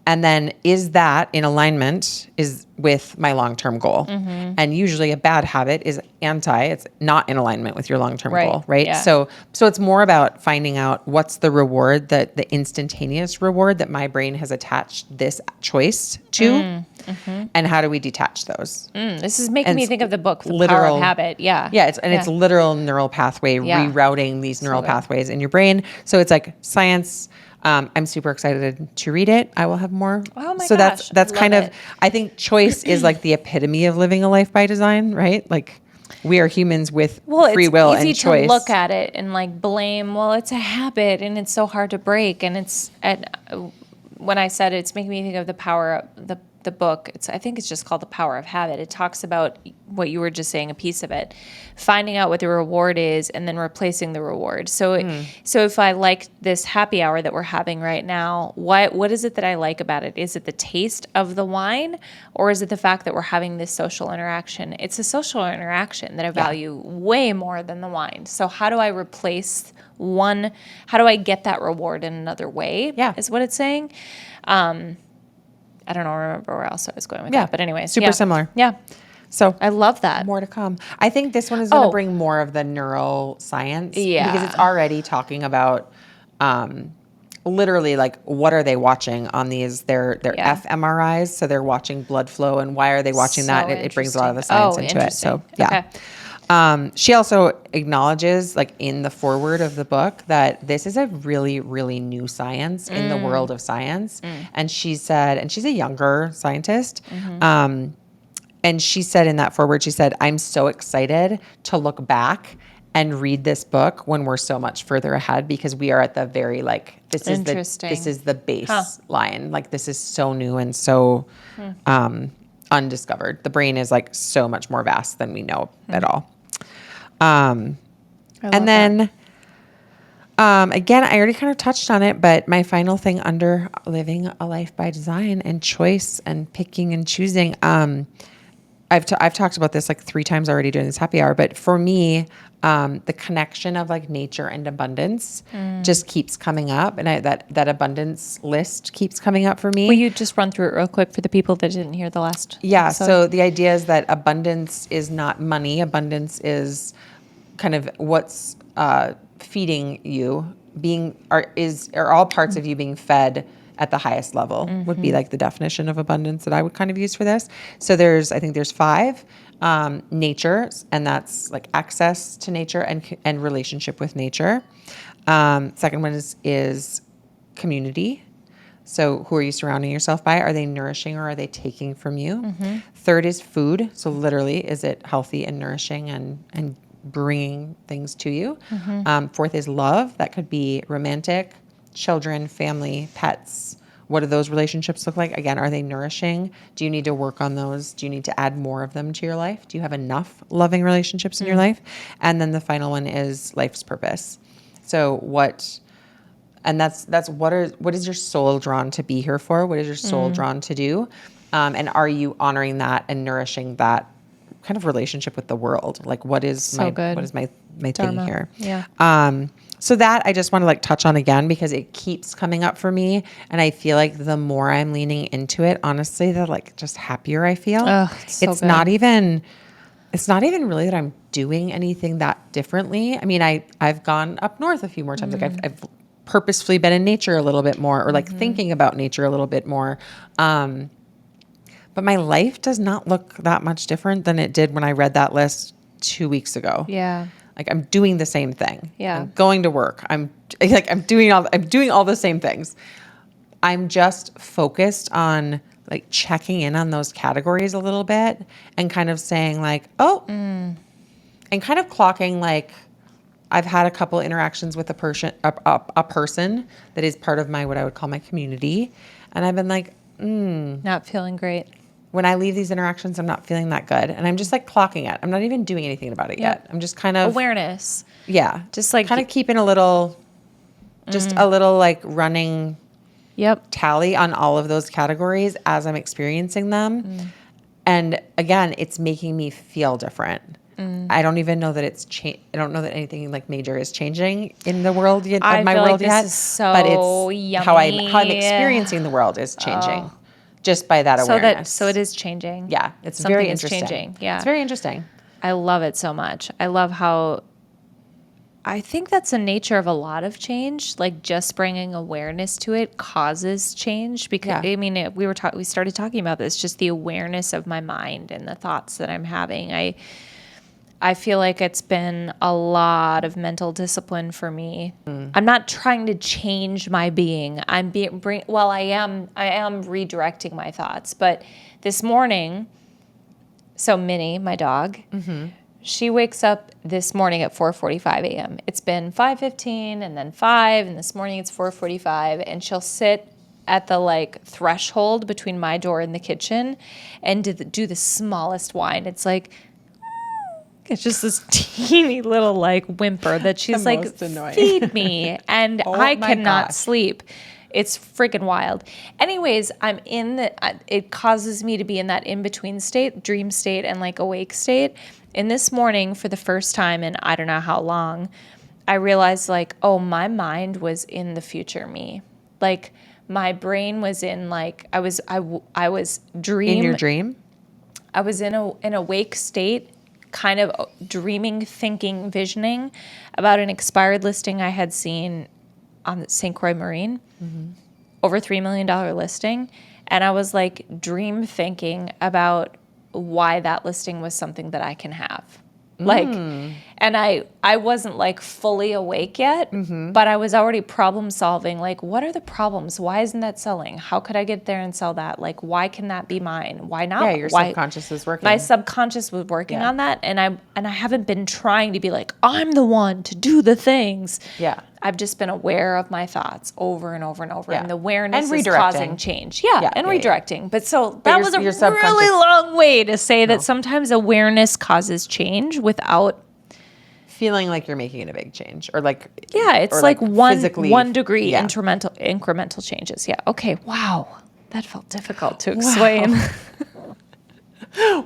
And then is that in alignment is with my long-term goal? And usually a bad habit is it's not in alignment with your long-term goal, right? Yeah. So it's more about finding out what's the reward, the instantaneous reward that my brain has attached this choice to, and how do we detach those? This is making me think of the book, The literal, Power of Habit. Yeah. Yeah. It's literal neural pathway, rerouting these neural pathways in your brain. So it's like science. I'm super excited to read it. I will have more. Oh my so gosh. that's kind Love of, it. I think choice is like the epitome of living a life by design, right? Like we are humans with free will and choice. It's easy to look at it and like blame, well, it's a habit and it's so hard to break. And when I said it's making me think of the power of the book, I think it's just called The Power of Habit. It talks about what you were just saying, a piece of it, finding out what the reward is and then replacing the reward. So if I like this happy hour that we're having right now, what is it that I like about it? Is it the taste of the wine, or is it the fact that we're having this social interaction? It's a social interaction that I value way more than the wine. So how do I replace one? How do I get that reward in another way? Yeah. Is what it's saying. I don't remember where else I was going with that. But anyways. Super similar. Yeah. So I love that. More to come. I think this one is going to bring more of the neuroscience. Yeah. Because it's already talking about literally like what are they watching on these their fMRIs. So they're watching blood flow, and why are they watching that? It brings a lot of the science into it. So yeah. Okay. She also acknowledges, like in the foreword of the book, that this is a really, really new science in the world of science. And she said, and she's a younger scientist, and she said in that foreword, she said, I'm so excited to look back and read this book when we're so much further ahead, because we are at the very this is the baseline. Like this is so new and so undiscovered. The brain is like so much more vast than we know at all. And then, again, I already kind of touched on it, but my final thing under living a life by design and choice and picking and choosing, I've talked about this like 3 times already during this happy hour, but for me, the connection of like nature and abundance just keeps coming up, and that abundance list keeps coming up for me. Will you just run through it real quick for the people that didn't hear the last episode? So the idea is that abundance is not money. Abundance is kind of what's feeding you, are all parts of you being fed at the highest level would be like the definition of abundance that I would kind of use for this. So I think there's 5. Nature, and that's like access to nature and relationship with nature. Second one is community. So who are you surrounding yourself by? Are they nourishing or are they taking from you? Third is food. So literally, is it healthy and nourishing and bringing things to you? Fourth is love. That could be romantic, children, family, pets. What do those relationships look like? Again, are they nourishing? Do you need to work on those? Do you need to add more of them to your life? Do you have enough loving relationships in your life? And then the final one is life's purpose. So that's what is your soul drawn to be here for? What is your soul drawn to do? And are you honoring that and nourishing that kind of relationship with the world? Like what is my thing here? Yeah. So that I just want to like touch on again, because it keeps coming up for me. And I feel like the more I'm leaning into it, honestly, the like just happier I feel. It's not even really that I'm doing anything that differently. I mean, I've gone up north a few more times. Like I've purposefully been in nature a little bit more, or like thinking about nature a little bit more. But my life does not look that much different than it did when I read that list 2 weeks ago. Yeah. Like I'm doing the same thing. Yeah. I'm going to work. I'm doing all the same things. I'm just focused on like checking in on those categories a little bit and kind of saying like, and kind of clocking like I've had a couple interactions with a person that is part of what I would call my community. And I've been like, not feeling great. When I leave these interactions, I'm not feeling that good. And I'm just like clocking it. I'm not even doing anything about it yet. I'm just kind of awareness. Yeah. Just like kind of keeping a little like running tally on all of those categories as I'm experiencing them. And again, it's making me feel different. I don't even know that it's changed. I don't know that anything like major is changing in the world yet, I of my feel world like this yet. is so but it's how I'm yummy. experiencing the world is changing just by that awareness. So it is changing. Yeah, it's Something very is interesting. changing. Yeah, it's very interesting. I love it so much. I love how. I think that's the nature of a lot of change. Like just bringing awareness to it causes change. Because Yeah. I mean, we started talking about this. Just the awareness of my mind and the thoughts that I'm having. I feel like it's been a lot of mental discipline for me. I'm not trying to change my being. I am redirecting my thoughts. But this morning, so Minnie, my dog, she wakes up this morning at 4:45 a.m. It's been 5:15 and then 5, and this morning it's 4:45, and she'll sit at the like threshold between my door and the kitchen and do the smallest whine. It's like it's just this teeny little like whimper that she's like, feed me, and I cannot sleep. It's freaking wild. Anyways, it causes me to be in that in-between state, dream state and like awake state. And this morning, for the first time in I don't know how long, I realized like, oh, my mind was in the future me. Like my brain was in like, I was dream. In your dream? I was in an awake state, kind of dreaming, thinking, visioning about an expired listing I had seen on St. Croix Marine, over $3 million listing. And I was like dream thinking about why that listing was something that I can have. Like, and I wasn't like fully awake yet, but I was already problem solving. Like, what are the problems? Why isn't that selling? How could I get there and sell that? Like, why can that be mine? Why not? Yeah, your subconscious is working. My subconscious was working on that, and I haven't been trying to be like, I'm the one to do the things. Yeah. I've just been aware of my thoughts over and over and over, and the awareness And is causing change. And redirecting. But so that was a your really long way to say that sometimes awareness causes change without feeling like you're making a big change, or like it's like 1 degree incremental changes. Yeah. Okay. Wow. That felt difficult to explain.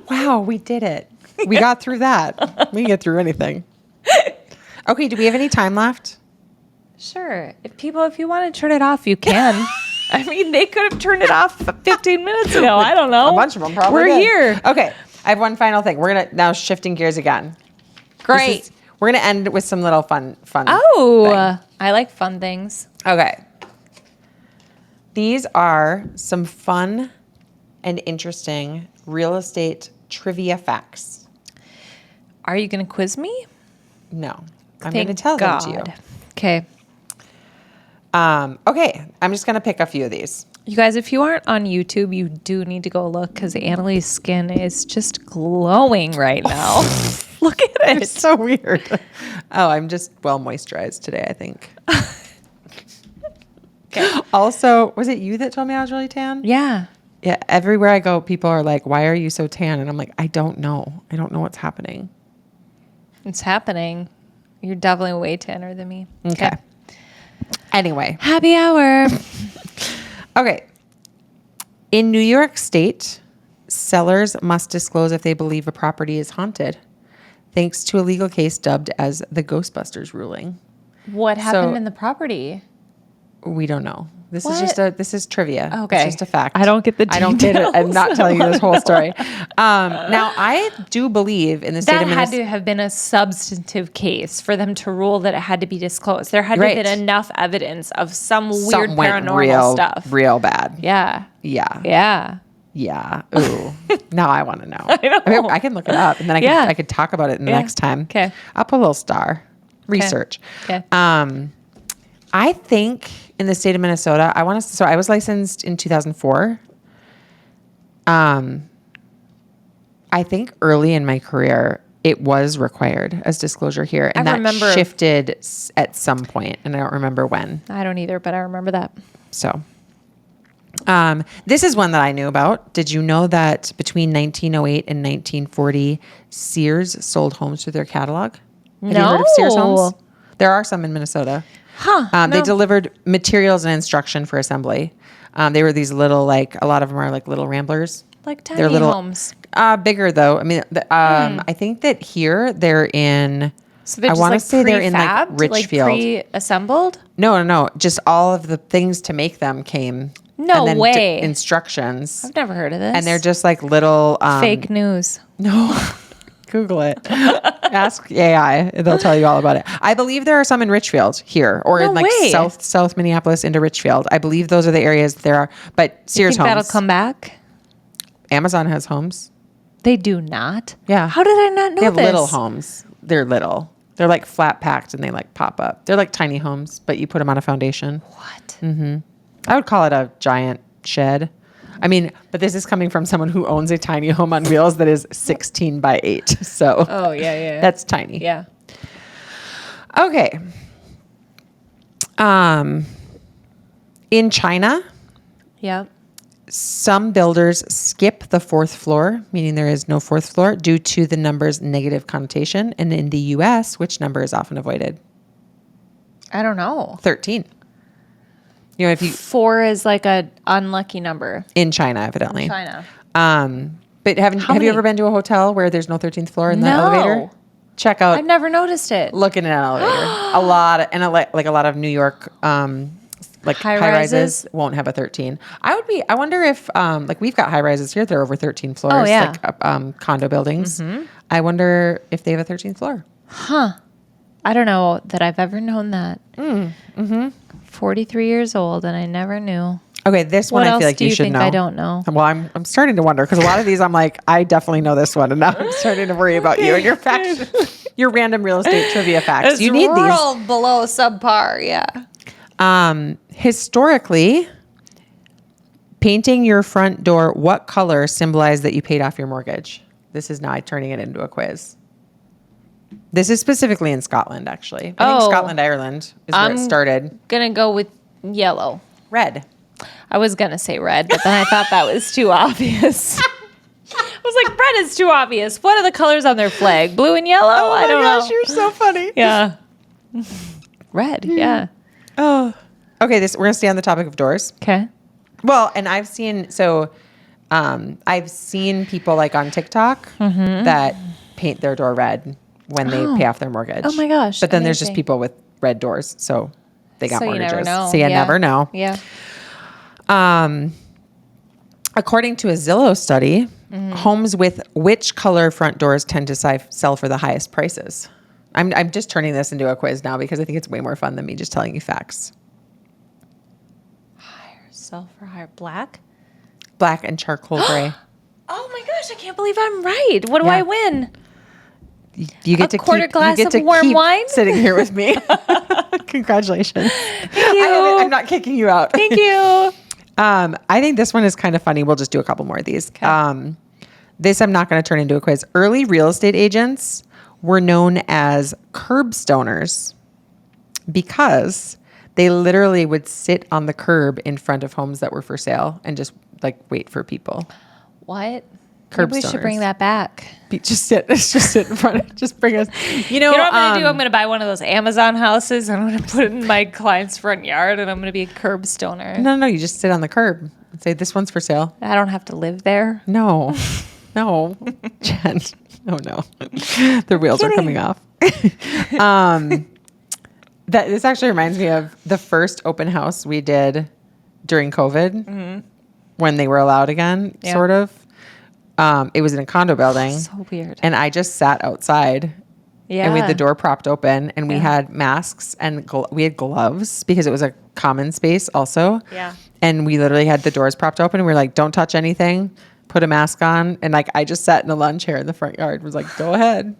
Wow, we did it. We got through that. We can get through anything. Okay, do we have any time left? Sure. If you want to turn it off, you can. I mean, they could have turned it off 15 minutes ago. I don't know. A bunch of them probably We're did. here. Okay, I have one final thing. We're going to now shifting gears again. Great. We're going to end with some little fun Oh, thing. I like fun things. Okay. These are some fun and interesting real estate trivia facts. Are you going to quiz me? No. I'm going to tell them to you. Okay. Okay. I'm just going to pick a few of these. You guys, if you aren't on YouTube, you do need to go look because Annalie's skin is just glowing right now. Look at it. It's so weird. Oh, I'm just well moisturized today, I think. Okay. Also, was it you that told me I was really tan? Yeah. Yeah. Everywhere I go, people are like, why are you so tan? And I'm like, I don't know. I don't know what's happening. It's happening. You're definitely way tanner than me. Okay. Anyway. Happy hour. Okay. In New York State, sellers must disclose if they believe a property is haunted, thanks to a legal case dubbed as the Ghostbusters ruling. What happened in the property? We don't know. This What? is this is trivia. Okay. It's just a fact. I don't get the details. I don't get it. I'm not telling you this whole story. Now, I do believe in the state of Minnesota. That had to have been a substantive case for them to rule that it had to be disclosed. There had to have been enough evidence of some weird paranormal stuff. Real bad. Yeah. Yeah. Yeah. Yeah. Ooh. Now I want to know. I know. I mean, I can look it up, and then I could talk about it the next time. Okay. I'll put a little star. Research. Okay. I think in the state of Minnesota, I was licensed in 2004. I think early in my career, it was required as disclosure here. And that shifted at some point, and I don't remember when. I don't either, but I remember that. So this is one that I knew about. Did you know that between 1908 and 1940, Sears sold homes through their catalog? Have you heard of Sears homes? There are some in Minnesota. Huh. They delivered materials and instruction for assembly. They were these little, a lot of them are like little ramblers. Like tiny They're little homes. Bigger though. I mean, I think that here they're in. So they're I just want to like say they're in like prefabbed, like Richfield. pre-assembled? No. Just all of the things to make them came. No and then way. Instructions. I've never heard of this. And they're just like little fake news. No. Google it. Ask AI. They'll tell you all about it. I believe there are some in Richfield here, or No in like way. South Minneapolis into Richfield. I believe those are the areas there are. But Sears You think Homes. that'll come back? Amazon has homes. They do not. Yeah. How did I not know They have this? little homes. They're little. They're like flat packed and they like pop up. They're like tiny homes, but you put them on a foundation. What? I would call it a giant shed. I mean, but this is coming from someone who owns a tiny home on wheels that is 16 by 8. So Oh, yeah. that's tiny. Yeah. Okay. In China, Yep. some builders skip the fourth floor, meaning there is no fourth floor, due to the number's negative connotation. And in the US, which number is often avoided? I don't know. 13. You know, if you 4 is like a unlucky number. in China, evidently. China. But have you many? ever been to a hotal where there's no 13th floor in the No. elevator? Check out. I've never noticed it. Look in an elevator. A lot of New York like high rises won't have a 13. I wonder if like we've got high rises here that are over 13 floors. Oh, yeah. Like condo buildings. I wonder if they have a 13th floor. I don't know that I've ever known that. 43 years old and I never knew. Okay, this one What I else feel like do you you should think know. I don't know? Well, I'm starting to wonder because a lot of these I'm like, I definitely know this one, and now I'm starting to worry about you and your facts, your random real estate trivia facts. You need these below subpar, yeah. Historically, painting your front door what color symbolized that you paid off your mortgage? This is now turning it into a quiz. This is specifically in Scotland, actually. I think Scotland, Ireland is where it started. Gonna go with yellow. Red. I was gonna say red, but then I thought that was too obvious. I was like, red is too obvious. What are the colors on their flag? Blue and yellow? Oh I don't my gosh, know. you're so funny. Yeah. Red, yeah. Oh. Okay, we're gonna stay on the topic of doors. Okay. Well, and I've seen people like on TikTok that paint their door red when they pay off their mortgage. Oh my gosh, But then there's just amazing. people with red doors, so they got So you mortgages. never know. So you Yeah. never know. Yeah. According to a Zillow study, homes with which color front doors tend to sell for the highest prices? I'm just turning this into a quiz now because I think it's way more fun than me just telling you facts. Sell for higher black? Black and charcoal gray. Oh my gosh, I can't believe I'm right. What do Yeah. I win? You get A quarter glass of warm wine? sitting here with me. Congratulations. Thank you. I'm not kicking you out. Thank you. I think this one is kind of funny. We'll just do a couple more of these. This I'm not going to turn into a quiz. Early real estate agents were known as curbstoners because they literally would sit on the curb in front of homes that were for sale and just like wait for people. What? Curb Maybe we should bring stoners. that back. Just sit in front. Just bring us. You know You know what I'm going to do? I'm going to buy one of those Amazon houses and I'm going to put it in my client's front yard and I'm going to be a curb stoner. No. You just sit on the curb and say, "This one's for sale." I don't have to live there. No, Jen. Oh no, the wheels are coming off. This actually reminds me of the first open house we did during COVID when they were allowed again, sort of. It was in a condo building. So weird. And I just sat outside. Yeah. And we had the door propped open and we had masks and we had gloves because it was a common space also. Yeah. And we literally had the doors propped open and we were like, don't touch anything. Put a mask on. And like, I just sat in a lawn chair in the front yard. Was like, go ahead.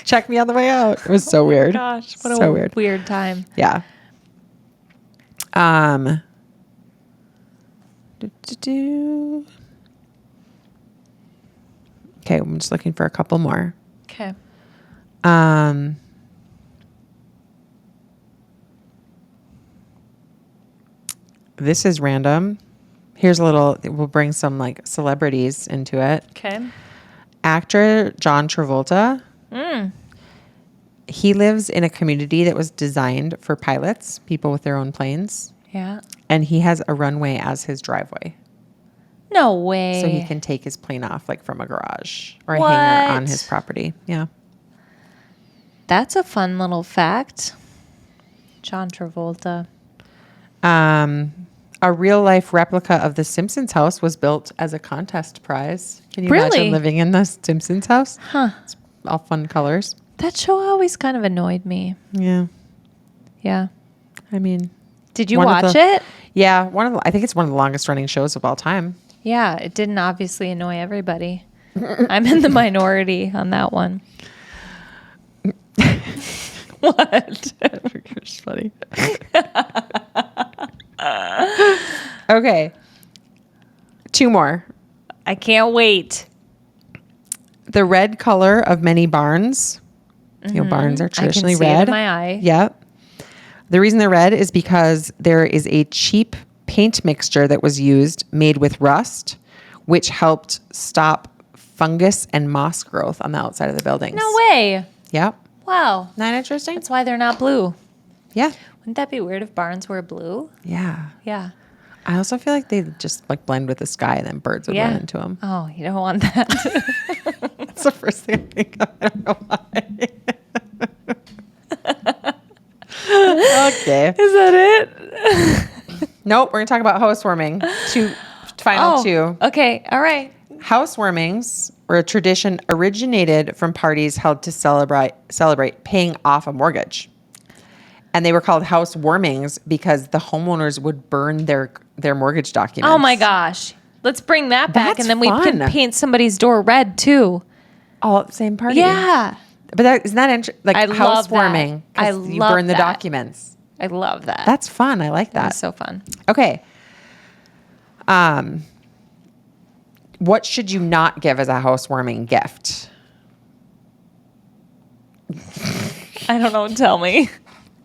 Check me on the way out. It was so weird. Gosh, what so a weird time. Yeah. Okay, I'm just looking for a couple more. Okay. This is random. Here's a little, we'll bring some like celebrities into it. Okay. Actor John Travolta. He lives in a community that was designed for pilots, people with their own planes. Yeah. And he has a runway as his driveway. No way. So he can take his plane off like from a garage or a hangar on his property. Yeah. That's a fun little fact. John Travolta. A real life replica of the Simpsons house was built as a contest prize. Can you imagine living in the Simpsons house? Huh. It's all fun colors. That show always kind of annoyed me. Yeah. Yeah. I mean, did you watch it? Yeah. I think it's one of the longest running shows of all time. Yeah. It didn't obviously annoy everybody. I'm in the minority on that one. What? It's funny. Okay. 2 more. I can't wait. The red color of many barns. You know, barns are traditionally I can see red. it in my eye. Yep. The reason they're red is because there is a cheap paint mixture that was used made with rust, which helped stop fungus and moss growth on the outside of the buildings. No way. Yep. Wow. Isn't that interesting? That's why they're not blue. Yeah. Wouldn't that be weird if barns were blue? Yeah. Yeah. I also feel like they just like blend with the sky and then birds would run into them. Oh, you don't want that. That's the first thing I think of. I don't know why. Okay. Is that it? Nope. We're going to talk about housewarming. Final two. Okay. All right. Housewarmings were a tradition originated from parties held to celebrate paying off a mortgage. And they were called housewarmings because the homeowners would burn their mortgage documents. Oh my gosh. Let's bring that back. That's and then we fun. can paint somebody's door red too. All at the same party. Yeah. But isn't that interesting? Like I love housewarming. that. I You love burn the that. documents. I love that. That's fun. I like that. That's so fun. Okay. What should you not give as a housewarming gift? I don't know. Tell me.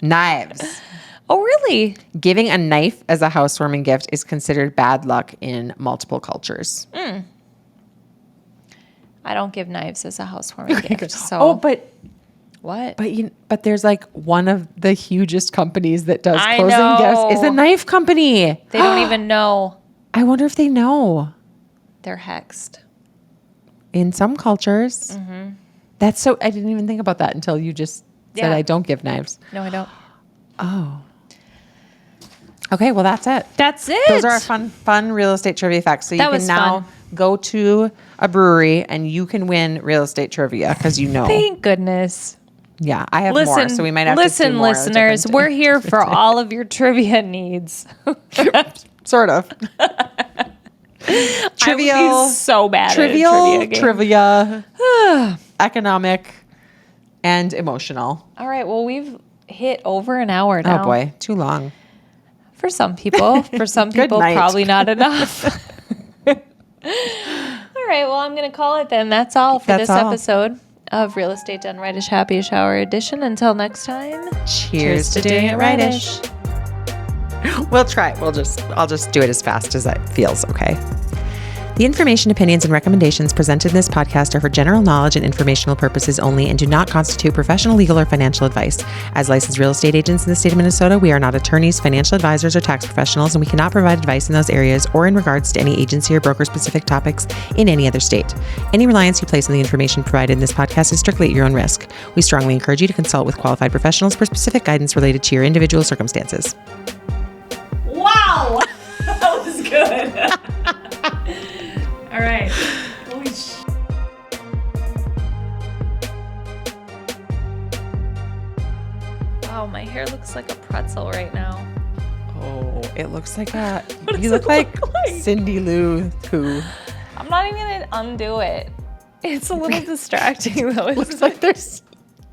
Knives. Oh, really? Giving a knife as a housewarming gift is considered bad luck in multiple cultures. I don't give knives as a housewarming gift. So. Oh, but what? but there's like one of the hugest companies that does I closing know. gifts is a knife company. They don't even know. I wonder if they know. They're hexed. In some cultures. That's so, I didn't even think about that until you just said I don't give knives. No, I don't. Oh. Okay, well that's it. That's it. Those are our fun real estate trivia facts. So you That can was now fun. go to a brewery and you can win real estate trivia because you know. Thank goodness. Yeah, I have more, so we might have to do more. Listeners, we're here for all of your trivia needs. Sort of. Trivial. I would be so bad Trivial, at a trivia game. trivia, economic, and emotional. All right. Well, we've hit over an hour now. Oh boy, too long. For some people. For some people, night. probably not enough. All right. Well, I'm going to call it then. That's all for this episode of Real Estate Done Rightish Happyish Hour Edition. Until next time. Cheers to doing it rightish. We'll try. I'll just do it as fast as it feels okay. The information, opinions, and recommendations presented in this podcast are for general knowledge and informational purposes only and do not constitute professional, legal, or financial advice. As licensed real estate agents in the state of Minnesota, we are not attorneys, financial advisors, or tax professionals, and we cannot provide advice in those areas or in regards to any agency or broker-specific topics in any other state. Any reliance you place on the information provided in this podcast is strictly at your own risk. We strongly encourage you to consult with qualified professionals for specific guidance related to your individual circumstances. Wow. That was good. All right. Holy Wow, my hair looks like a pretzel right now. Oh, it looks like a. What does You look it like look like? Cindy Lou Who. I'm not even going to undo it. It's a little distracting though. Looks like there's.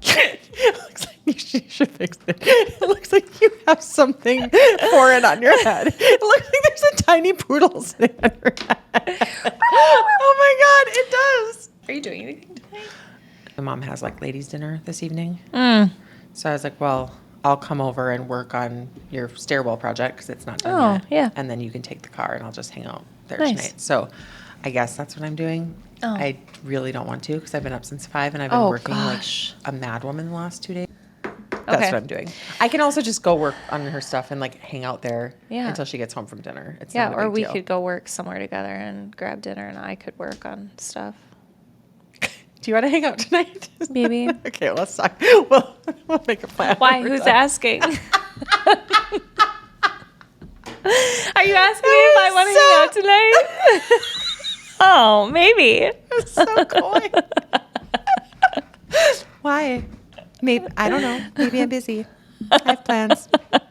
It looks like you should fix it. It looks like you have something foreign on your head. It looks like there's a tiny poodle sitting on your head. Oh my God, it does. Are you doing anything tonight? My mom has like ladies' dinner this evening. So I was like, well, I'll come over and work on your stairwell project because it's not done yet. Yeah. And then you can take the car and I'll just hang out there Nice. tonight. So I guess that's what I'm doing. Oh. I really don't want to because I've been up since 5 and I've been working gosh. like a mad woman the last 2 days. That's what I'm doing. I can also just go work on her stuff and like hang out there Yeah. until she gets home from dinner. It's Yeah, not a or big we deal. could go work somewhere together and grab dinner, and I could work on stuff. Do you want to hang out tonight? Maybe. Okay, let's talk. We'll make a plan. Why? Who's asking? Are you asking me if I want to hang out tonight? Oh, maybe. So coy. Why? Maybe I don't know. Maybe I'm busy. I have plans.